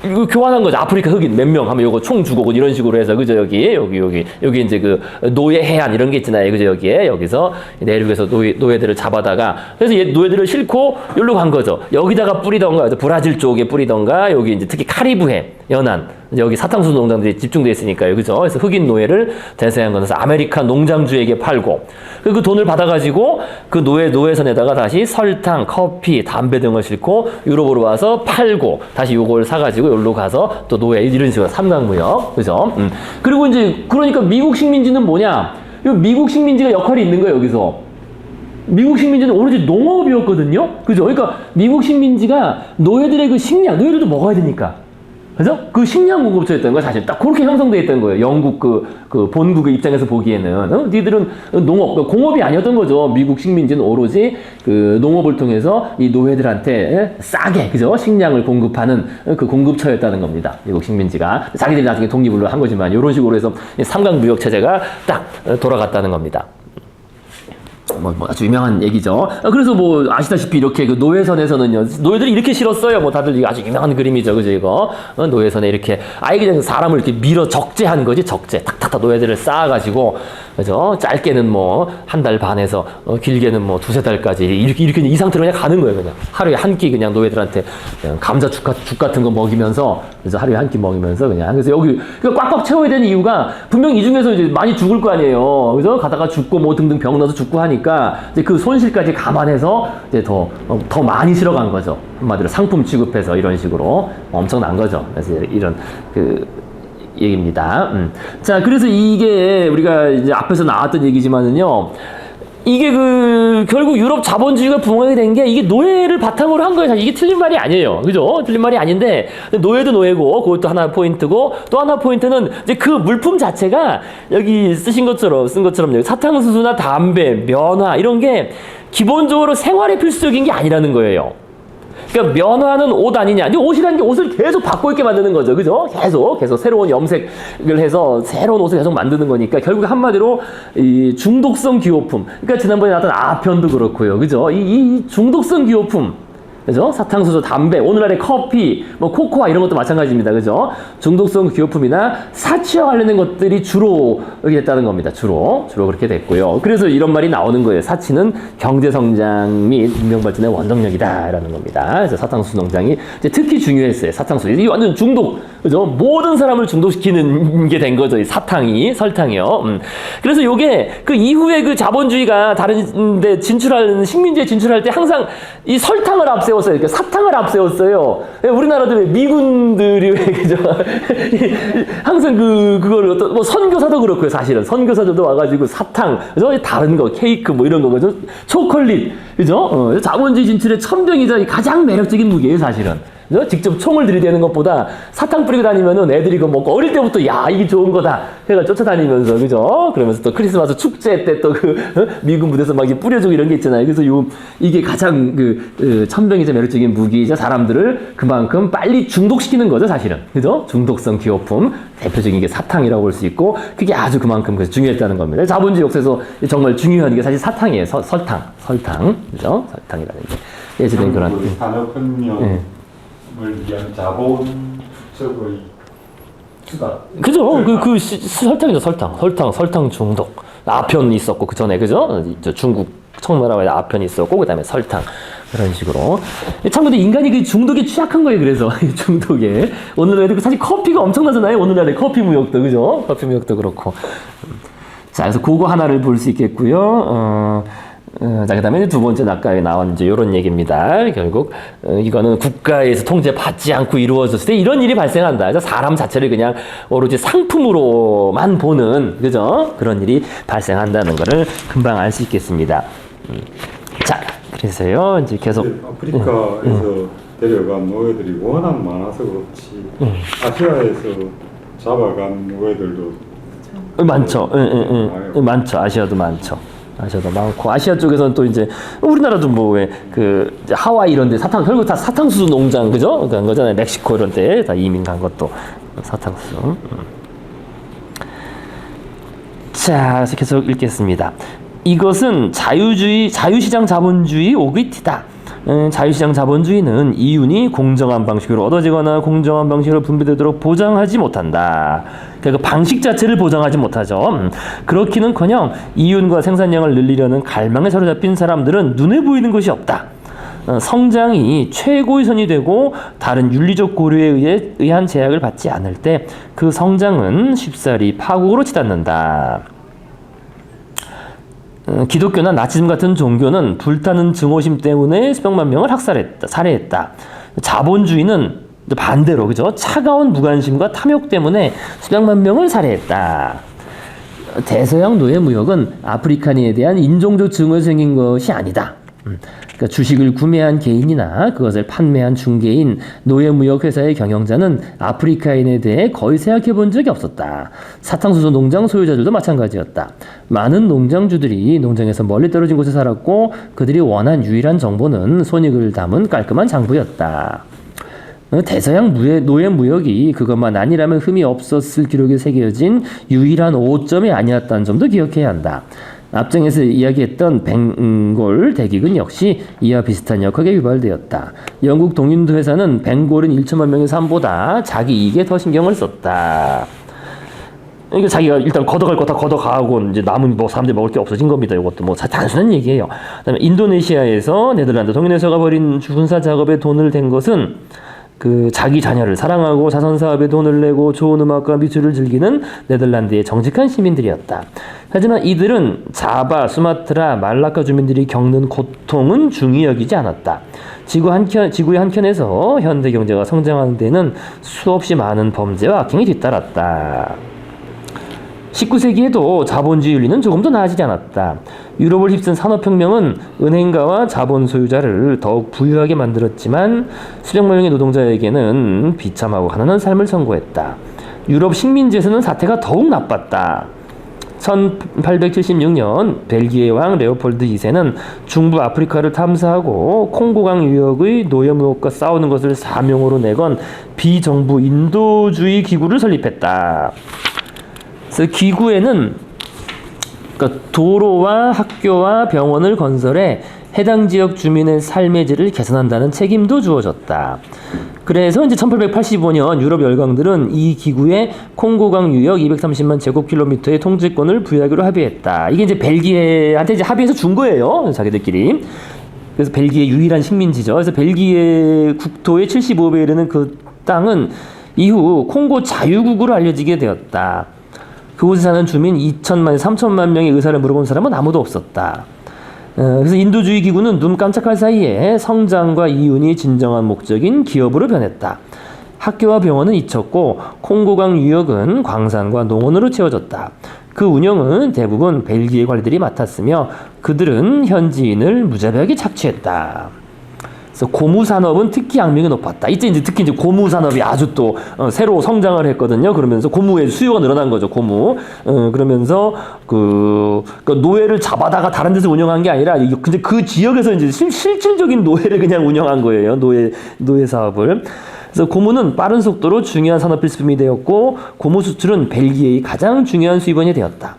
이거 교환한 거죠. 아프리카 흑인 몇 명 하면 요거 총 주고 이런 식으로 해서 그죠? 여기 이제 그 노예 해안 이런 게 있잖아요. 그죠? 여기서 내륙에서 노예들을 잡아다가 그래서 얘 노예들을 싣고 여기로 간 거죠. 여기다가 뿌리던가 브라질 쪽에 뿌리던가 여기 이제 특히 카리브해 연안 여기 사탕수수 농장들이 집중돼 있으니까요. 그죠? 그래서 흑인 노예를 대서양 건너서 아메리카 농장주에게 팔고 그 돈을 받아가지고 그 노예선에다가 다시 설탕, 커피, 담배 등을 싣고 유럽으로 와서 팔고 다시 요걸 사가지고 여기로 가서 또 노예 이런 식으로 삼각무역. 그죠? 그리고 이제 그러니까 미국 식민지는 뭐냐? 이 미국 식민지가 역할이 있는 거예요. 여기서. 미국 식민지는 오로지 농업이었거든요. 그죠? 그러니까 미국 식민지가 노예들의 그 식량, 노예들도 먹어야 되니까. 그죠? 그 식량 공급처였던 거예요, 사실. 딱 그렇게 형성돼 있던 거예요. 영국 그 본국의 입장에서 보기에는. 니들은 농업, 공업이 아니었던 거죠. 미국 식민지는 오로지 그 농업을 통해서 이 노예들한테 싸게, 그죠? 식량을 공급하는 그 공급처였다는 겁니다. 미국 식민지가. 자기들이 나중에 독립을 한 거지만, 이런 식으로 해서 삼강무역 체제가 딱 돌아갔다는 겁니다. 뭐 아주 유명한 얘기죠. 그래서 뭐 아시다시피 이렇게 그 노예선에서는요, 노예들이 이렇게 실었어요. 뭐 다들 이거 아주 유명한 그림이죠, 그죠 이거. 노예선에 이렇게 아예 그냥 사람을 이렇게 밀어 적재한 거지, 적재. 탁탁탁 노예들을 쌓아가지고, 그죠. 짧게는 뭐 한 달 반에서 길게는 뭐 두세 달까지 이렇게 이 상태로 그냥 가는 거예요, 그냥 하루에 한 끼 그냥 노예들한테 그냥 감자 죽 같은 거 먹이면서, 그래서 하루에 한 끼 먹이면서 그냥. 그래서 여기 꽉꽉 채워야 되는 이유가 분명 이 중에서 이제 많이 죽을 거 아니에요, 그죠. 가다가 죽고 뭐 등등 병 나서 죽고 하니까 이제 그 손실까지 감안해서 이제 더 많이 실어간 거죠. 한마디로 상품 취급해서 이런 식으로 엄청난 거죠. 그래서 이런 얘기입니다. 자, 그래서 이게 우리가 이제 앞에서 나왔던 얘기지만은요, 이게 결국 유럽 자본주의가 붕괴가 된 게 이게 노예를 바탕으로 한 거예요. 사실 이게 틀린 말이 아니에요. 그죠? 틀린 말이 아닌데, 노예도 노예고, 그것도 하나 포인트고, 또 하나 포인트는 이제 그 물품 자체가 여기 쓴 것처럼 여기 사탕수수나 담배, 면화, 이런 게 기본적으로 생활에 필수적인 게 아니라는 거예요. 그러니까 면화는 옷 아니냐. 근데 옷이라는 게 옷을 계속 바꿔 입게 만드는 거죠. 그죠? 계속 새로운 염색을 해서 새로운 옷을 계속 만드는 거니까 결국 한마디로 이 중독성 기호품. 그러니까 지난번에 나왔던 아편도 그렇고요. 그죠? 이 중독성 기호품. 그죠? 사탕수수, 담배, 오늘날의 커피, 뭐 코코아 이런 것도 마찬가지입니다. 그죠? 중독성 기호품이나 사치와 관련된 것들이 주로 여기 됐다는 겁니다. 주로 그렇게 됐고요. 그래서 이런 말이 나오는 거예요. 사치는 경제 성장 및 인명 발전의 원동력이다라는 겁니다. 그래서 사탕수수 농장이 이제 특히 중요했어요. 사탕수수. 이 완전 중독, 그죠? 모든 사람을 중독시키는 게 된 거죠. 이 설탕이요. 그래서 요게 그 이후에 그 자본주의가 다른데 식민지에 진출할 때 항상 이 설탕을 앞세웠어요. 이렇게 사탕을 앞세웠어요. 우리나라도 왜 미군들이 왜 그죠? 항상 그걸 뭐 선교사도 그렇고요. 사실은 선교사들도 와가지고 사탕, 그죠? 다른 거 케이크 뭐 이런 거, 그죠? 초콜릿, 그죠? 자본주의 진출의 천병이자 가장 매력적인 무기예요, 사실은. 직접 총을 들이대는 것보다 사탕 뿌리고 다니면은 애들이 그거 먹고 어릴 때부터 야 이게 좋은 거다 해가 쫓아다니면서, 그죠? 그러면서 또 크리스마스 축제 때 또 미군 부대에서 막 뿌려주고 이런 게 있잖아요. 그래서 이게 가장 천병이자 매력적인 무기이자 사람들을 그만큼 빨리 중독시키는 거죠, 사실은. 그죠? 중독성 기호품 대표적인 게 사탕이라고 볼 수 있고, 그게 아주 그만큼 중요했다는 겁니다. 자본주의 역사에서 정말 중요한 게 사실 사탕이에요. 설탕, 그죠? 설탕이라는 게 예전에 그런 산업혁명 을 위한 자본적의 수다. 그죠? 설탕이죠, 설탕 중독. 아편 있었고, 그 전에, 그죠? 중국 청나라에 아편이 있었고, 그 다음에 설탕. 그런 식으로. 참, 근데 인간이 그 중독에 취약한 거예요, 그래서. 중독에. 오늘날에도 사실 커피가 엄청나잖아요, 오늘날에 커피 무역도, 그죠? 커피 무역도 그렇고. 자, 그래서 그거 하나를 볼 수 있겠고요. 자, 그 다음에 두 번째 아까 나온 이제 요런 얘기입니다. 결국, 이거는 국가에서 통제받지 않고 이루어졌을 때 이런 일이 발생한다. 그래서 사람 자체를 그냥 오로지 상품으로만 보는, 그죠? 그런 일이 발생한다는 거를 금방 알 수 있겠습니다. 자, 그래서요, 이제 계속. 아프리카에서 데려간 노예들이 워낙 많아서 그렇지, 아시아에서 잡아간 노예들도 많죠. 많죠. 아시아도 많죠. 아시아도 많고, 아시아 쪽에서는 또 이제 우리나라도 뭐 왜 하와이 이런 데 결국 다 사탕수수 농장, 그죠? 그런 거잖아요. 멕시코 이런 데 다 이민 간 것도 사탕수수. 자, 그래서 계속 읽겠습니다. 이것은 자유시장 자본주의 오그티다. 자유시장 자본주의는 이윤이 공정한 방식으로 얻어지거나 공정한 방식으로 분배되도록 보장하지 못한다. 그 방식 자체를 보장하지 못하죠. 그렇기는커녕 이윤과 생산량을 늘리려는 갈망에 사로잡힌 사람들은 눈에 보이는 것이 없다. 성장이 최고의 선이 되고 다른 윤리적 고려에 의한 제약을 받지 않을 때 그 성장은 쉽사리 파국으로 치닫는다. 기독교나 나치즘 같은 종교는 불타는 증오심 때문에 수백만 명을 살해했다. 자본주의는 반대로, 그죠? 차가운 무관심과 탐욕 때문에 수백만 명을 살해했다. 대서양 노예 무역은 아프리카인에 대한 인종적 증오에서 생긴 것이 아니다. 그러니까 주식을 구매한 개인이나 그것을 판매한 중개인, 노예무역회사의 경영자는 아프리카인에 대해 거의 생각해 본 적이 없었다. 사탕수수 농장 소유자들도 마찬가지였다. 많은 농장주들이 농장에서 멀리 떨어진 곳에 살았고 그들이 원한 유일한 정보는 손익을 담은 깔끔한 장부였다. 대서양 노예 무역이 그것만 아니라면 흠이 없었을 기록에 새겨진 유일한 오점이 아니었다는 점도 기억해야 한다. 앞장에서 이야기했던 벵골 대기근 역시 이와 비슷한 역학에 유발되었다. 영국 동인도 회사는 벵골은 1천만 명의 삶보다 자기 이익에 더 신경을 썼다. 이게 자기가 일단 걷어갈 거 다 걷어가고 이제 남은 뭐 사람들이 먹을 게 없어진 겁니다. 이것도 뭐 단순한 얘기예요. 그다음에 인도네시아에서 네덜란드 동인회사가 벌인 군사 작업에 돈을 댄 것은 그 자기 자녀를 사랑하고 자선 사업에 돈을 내고 좋은 음악과 미술을 즐기는 네덜란드의 정직한 시민들이었다. 하지만 이들은 자바, 수마트라, 말라카 주민들이 겪는 고통은 중히 여기지 않았다. 지구의 한켠에서 현대 경제가 성장하는 데는 수없이 많은 범죄와 악행이 뒤따랐다. 19세기에도 자본주의 윤리는 조금도 나아지지 않았다. 유럽을 휩쓴 산업혁명은 은행가와 자본 소유자를 더욱 부유하게 만들었지만 수백만 명의 노동자에게는 비참하고 가난한 삶을 선고했다. 유럽 식민지에서는 사태가 더욱 나빴다. 1876년 벨기에 왕 레오폴드 2세는 중부 아프리카를 탐사하고 콩고강 유역의 노예무역과 싸우는 것을 사명으로 내건 비정부 인도주의 기구를 설립했다. 그래서 기구에는 그러니까 도로와 학교와 병원을 건설해 해당 지역 주민의 삶의 질을 개선한다는 책임도 주어졌다. 그래서 이제 1885년 유럽 열강들은 이 기구에 콩고강 유역 230만 제곱킬로미터의 통제권을 부여하기로 합의했다. 이게 이제 벨기에한테 이제 합의해서 준 거예요, 자기들끼리. 그래서 벨기에 유일한 식민지죠. 그래서 벨기에 국토의 75배에 이르는 그 땅은 이후 콩고 자유국으로 알려지게 되었다. 그곳에 사는 주민 2천만, 3천만 명의 의사를 물어본 사람은 아무도 없었다. 그래서 인도주의 기구는 눈 깜짝할 사이에 성장과 이윤이 진정한 목적인 기업으로 변했다. 학교와 병원은 잊혔고 콩고강 유역은 광산과 농원으로 채워졌다. 그 운영은 대부분 벨기에 관리들이 맡았으며 그들은 현지인을 무자비하게 착취했다. 그래서 고무 산업은 특히 악명이 높았다. 이때 이제 특히 이제 고무 산업이 아주 또 새로 성장을 했거든요. 그러면서 고무의 수요가 늘어난 거죠. 고무. 그러면서 그 노예를 잡아다가 다른 데서 운영한 게 아니라 근데 그 지역에서 이제 실질적인 노예를 그냥 운영한 거예요. 노예 사업을. 그래서 고무는 빠른 속도로 중요한 산업 필수품이 되었고 고무 수출은 벨기에의 가장 중요한 수입원이 되었다.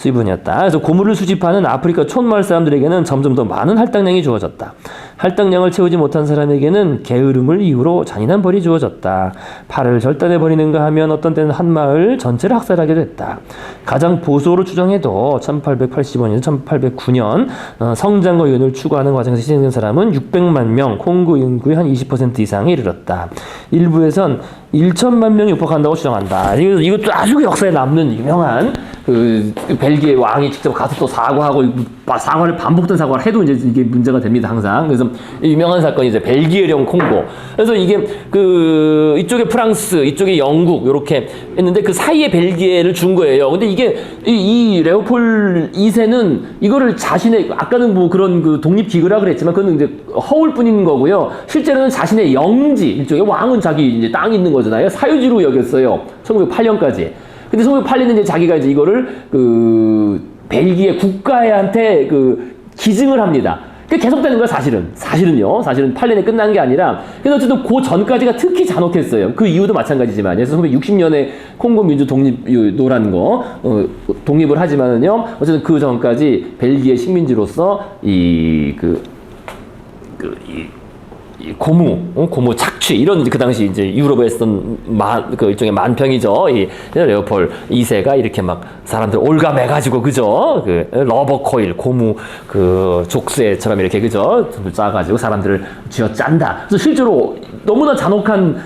그래서 고무를 수집하는 아프리카 촌마을 사람들에게는 점점 더 많은 할당량이 주어졌다. 할당량을 채우지 못한 사람에게는 게으름을 이유로 잔인한 벌이 주어졌다. 팔을 절단해버리는가 하면 어떤 때는 한 마을 전체를 학살하게 됐다. 가장 보수로 추정해도 1885년에서 1809년 성장과 이윤을 추구하는 과정에서 희생된 사람은 600만 명, 콩고 인구의 한 20% 이상에 이르렀다. 일부에선 1천만 명이 육박한다고 추정한다. 이것도 아주 역사에 남는 유명한 그 벨기에 왕이 직접 가서 또 사과하고 사과를 반복된 사과를 해도 이제 이게 문제가 됩니다, 항상. 그래서 유명한 사건이 이제 벨기에령 콩고. 그래서 이게 그 이쪽에 프랑스, 이쪽에 영국 이렇게 했는데 그 사이에 벨기에를 준 거예요. 근데 이게 이 레오폴 2세는 이거를 자신의 아까는 뭐 그런 그 독립 기구라 그랬지만 그건 이제 허울 뿐인 거고요. 실제로는 자신의 영지, 일종의 왕은 자기 이제 땅이 있는 거잖아요. 사유지로 여겼어요. 1908년까지. 근데 1908년에 이제 자기가 이제 이거를 그 벨기에 국가한테 그 기증을 합니다. 그게 계속되는 거야, 사실은요. 사실은 8년에 끝난 게 아니라. 그래서 어쨌든 그 전까지가 특히 잔혹했어요. 그 이유도 마찬가지지만. 그래서 1960년에 콩고 민주 독립노란 거, 독립을 하지만은요. 어쨌든 그 전까지 벨기에 식민지로서 이 고무 착취 이런 그 당시 이제 유럽에 있었던 그 일종의 만평이죠. 이 레오폴 2세가 이렇게 막 사람들 올가매가지고 그죠? 그 러버 코일 고무 그 족쇄처럼 이렇게 그죠? 짜가지고 사람들을 쥐어짠다. 그래서 실제로 너무나 잔혹한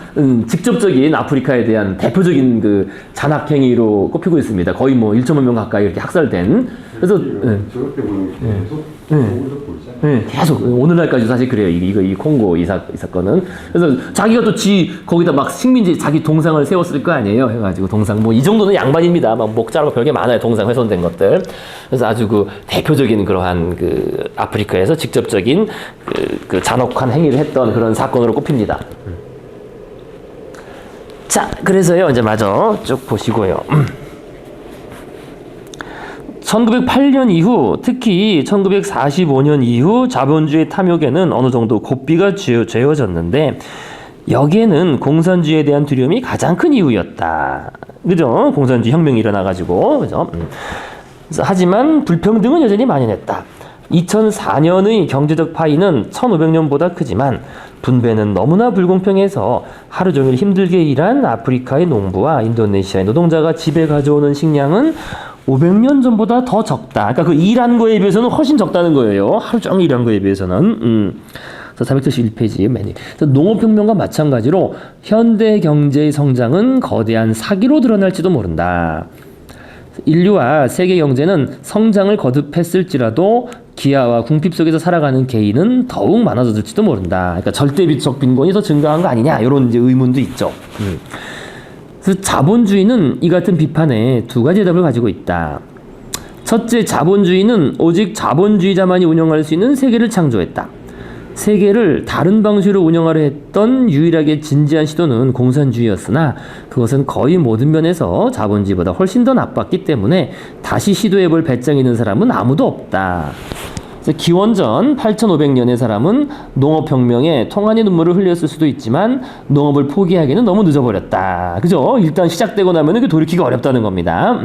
직접적인 아프리카에 대한 대표적인 그 잔악행위로 꼽히고 있습니다. 거의 뭐 1.5명 가까이 이렇게 학살된. 그래서 저것 때문에 계속 네. 오히려 보이잖아요. 계속 오늘날까지도 사실 그래요. 이 콩고 이 사건은. 그래서 자기가 또 거기다 막 식민지 자기 동상을 세웠을 거 아니에요. 해가지고 동상 뭐 이 정도는 양반입니다. 막 목 자르고 별게 많아요. 동상 훼손된 것들. 그래서 아주 그 대표적인 그러한 그 아프리카에서 직접적인 그 잔혹한 행위를 했던 그런 사건으로 꼽힙니다. 자, 그래서요 이제 마저 쭉 보시고요. 1908년 이후, 특히 1945년 이후 자본주의 탐욕에는 어느 정도 고삐가 죄어졌는데 여기에는 공산주의에 대한 두려움이 가장 큰 이유였다. 그죠? 공산주의 혁명이 일어나가지고, 그죠? 하지만 불평등은 여전히 만연했다. 2004년의 경제적 파이는 1500년보다 크지만 분배는 너무나 불공평해서 하루 종일 힘들게 일한 아프리카의 농부와 인도네시아의 노동자가 집에 가져오는 식량은 500년 전보다 더 적다. 그러니까 그 일한 거에 비해서는 훨씬 적다는 거예요. 하루 종일 일한 거에 비해서는. 471페이지 맨. 농업혁명과 마찬가지로 현대 경제의 성장은 거대한 사기로 드러날지도 모른다. 인류와 세계 경제는 성장을 거듭했을지라도 기아와 궁핍 속에서 살아가는 개인은 더욱 많아졌을지도 모른다. 그러니까 절대적 빈곤이 더 증가한 거 아니냐 이런 이제 의문도 있죠. 그래서 자본주의는 이 같은 비판에 두 가지 대답을 가지고 있다. 첫째, 자본주의는 오직 자본주의자만이 운영할 수 있는 세계를 창조했다. 세계를 다른 방식으로 운영하려 했던 유일하게 진지한 시도는 공산주의였으나 그것은 거의 모든 면에서 자본주의보다 훨씬 더 나빴기 때문에 다시 시도해볼 배짱이 있는 사람은 아무도 없다. 기원전 8500년의 사람은 농업혁명에 통한의 눈물을 흘렸을 수도 있지만 농업을 포기하기는 너무 늦어버렸다. 그죠? 일단 시작되고 나면 그 돌이키기 어렵다는 겁니다.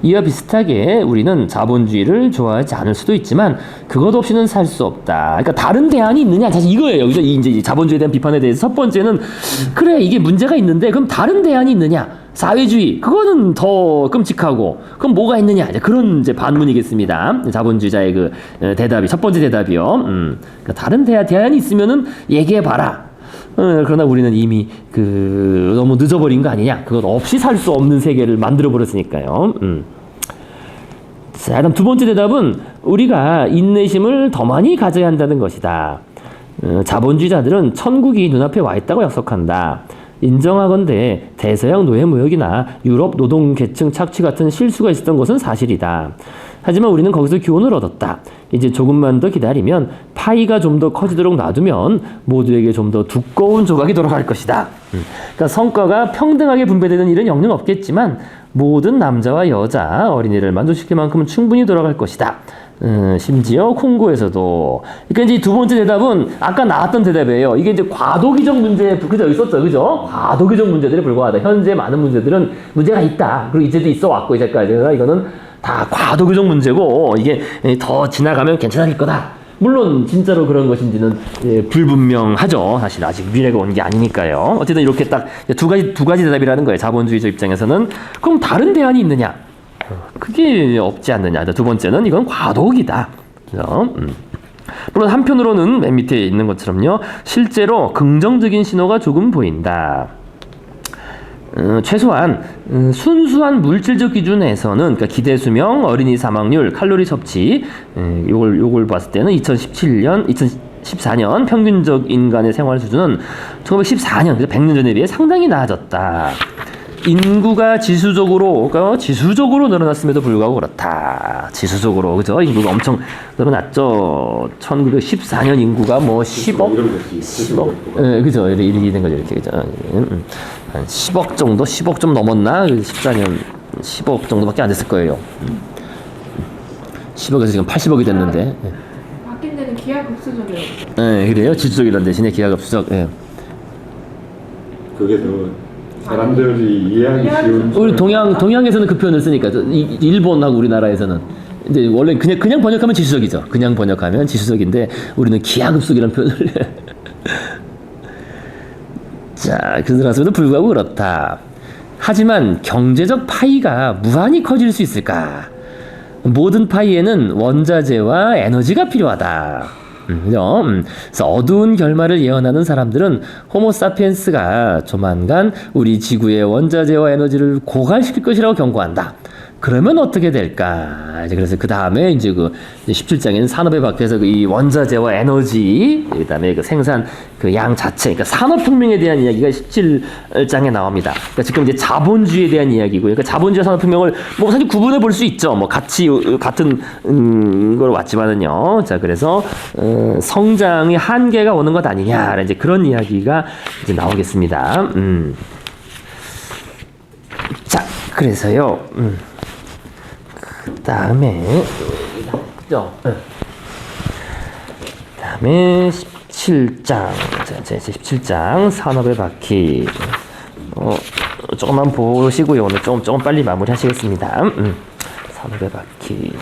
이와 비슷하게 우리는 자본주의를 좋아하지 않을 수도 있지만 그것 없이는 살 수 없다. 그러니까 다른 대안이 있느냐? 사실 이거예요. 그죠? 이제 자본주의에 대한 비판에 대해서 첫 번째는 그래 이게 문제가 있는데 그럼 다른 대안이 있느냐? 사회주의 그거는 더 끔찍하고 그럼 뭐가 있느냐 이제 그런 이제 반문이겠습니다. 자본주의자의 그 대답이 첫 번째 대답이요. 그러니까 다른 대안이 있으면은 얘기해 봐라. 그러나 우리는 이미 너무 늦어버린 거 아니냐? 그것 없이 살 수 없는 세계를 만들어 버렸으니까요. 자, 그럼 두 번째 대답은 우리가 인내심을 더 많이 가져야 한다는 것이다. 자본주의자들은 천국이 눈앞에 와 있다고 약속한다. 인정하건대 대서양 노예무역이나 유럽 노동계층 착취 같은 실수가 있었던 것은 사실이다. 하지만 우리는 거기서 교훈을 얻었다. 이제 조금만 더 기다리면 파이가 좀 더 커지도록 놔두면 모두에게 좀 더 두꺼운 조각이 돌아갈 것이다. 그러니까 성과가 평등하게 분배되는 일은 영영 없겠지만 모든 남자와 여자, 어린이를 만족시킬 만큼은 충분히 돌아갈 것이다. 심지어 콩고에서도. 그러니까 이제 두 번째 대답은 아까 나왔던 대답이에요. 이게 이제 과도기적 문제, 그죠? 있었죠, 그죠? 과도기적 문제들에 불과하다. 현재 많은 문제들은 문제가 있다. 그리고 이제도 있어 왔고 이제까지. 이거는 다 과도기적 문제고 이게 더 지나가면 괜찮아질 거다. 물론 진짜로 그런 것인지는 불분명하죠. 사실 아직 미래가 온 게 아니니까요. 어쨌든 이렇게 딱 두 가지 대답이라는 거예요. 자본주의적 입장에서는. 그럼 다른 대안이 있느냐? 그게 없지 않느냐. 두 번째는 이건 과도기다. 그죠? 물론 한편으로는 맨 밑에 있는 것처럼요. 실제로 긍정적인 신호가 조금 보인다. 최소한 순수한 물질적 기준에서는 그러니까 기대 수명, 어린이 사망률, 칼로리 섭취 요걸 봤을 때는 2014년 평균적 인간의 생활 수준은 1914년 100년 전에 비해 상당히 나아졌다. 인구가 지수적으로 늘어났음에도 불구하고 그렇다. 지수적으로 그죠? 인구가 엄청 늘어났죠. 1914년 인구가 뭐 10억, 그죠? 이렇게 된 거죠, 이렇게 그죠? 한 10억 정도, 10억 좀 넘었나? 14년 10억 정도밖에 안 됐을 거예요. 10억에서 지금 80억이 됐는데. 바뀐 데는 기하급수적이라고. 네, 그래요. 지수적이라는 대신에 기하급수적. 예. 그게 더 사람들이 이해하기 쉬운. 우리 동양에서는 그 표현을 쓰니까 일본하고 우리나라에서는 이제 원래 그냥 번역하면 지수적이죠. 그냥 번역하면 지수적인데 우리는 기하급수적이라는 표현을. 자, 그래서는 불구하고 그렇다. 하지만 경제적 파이가 무한히 커질 수 있을까? 모든 파이에는 원자재와 에너지가 필요하다. 그죠? 그래서 어두운 결말을 예언하는 사람들은 호모사피엔스가 조만간 우리 지구의 원자재와 에너지를 고갈시킬 것이라고 경고한다. 그러면 어떻게 될까? 이제 그래서 그 다음에 이제 그 17장에는 산업의 밖에서 이 원자재와 에너지, 그다음에 그 생산 그 양 자체, 그러니까 산업혁명에 대한 이야기가 17장에 나옵니다. 그러니까 지금 이제 자본주의에 대한 이야기고, 그러니까 자본주의 산업혁명을 뭐 사실 구분해 볼 수 있죠. 뭐 같이 같은 걸 왔지만은요. 자, 그래서 성장의 한계가 오는 것 아니냐, 이제 그런 이야기가 이제 나오겠습니다. 자, 그래서요. 다음에 다음에 17장. 자, 제 17장 산업의 바퀴. 조금만 보시고요. 오늘 조금 빨리 마무리하시겠습니다. 산업의 바퀴.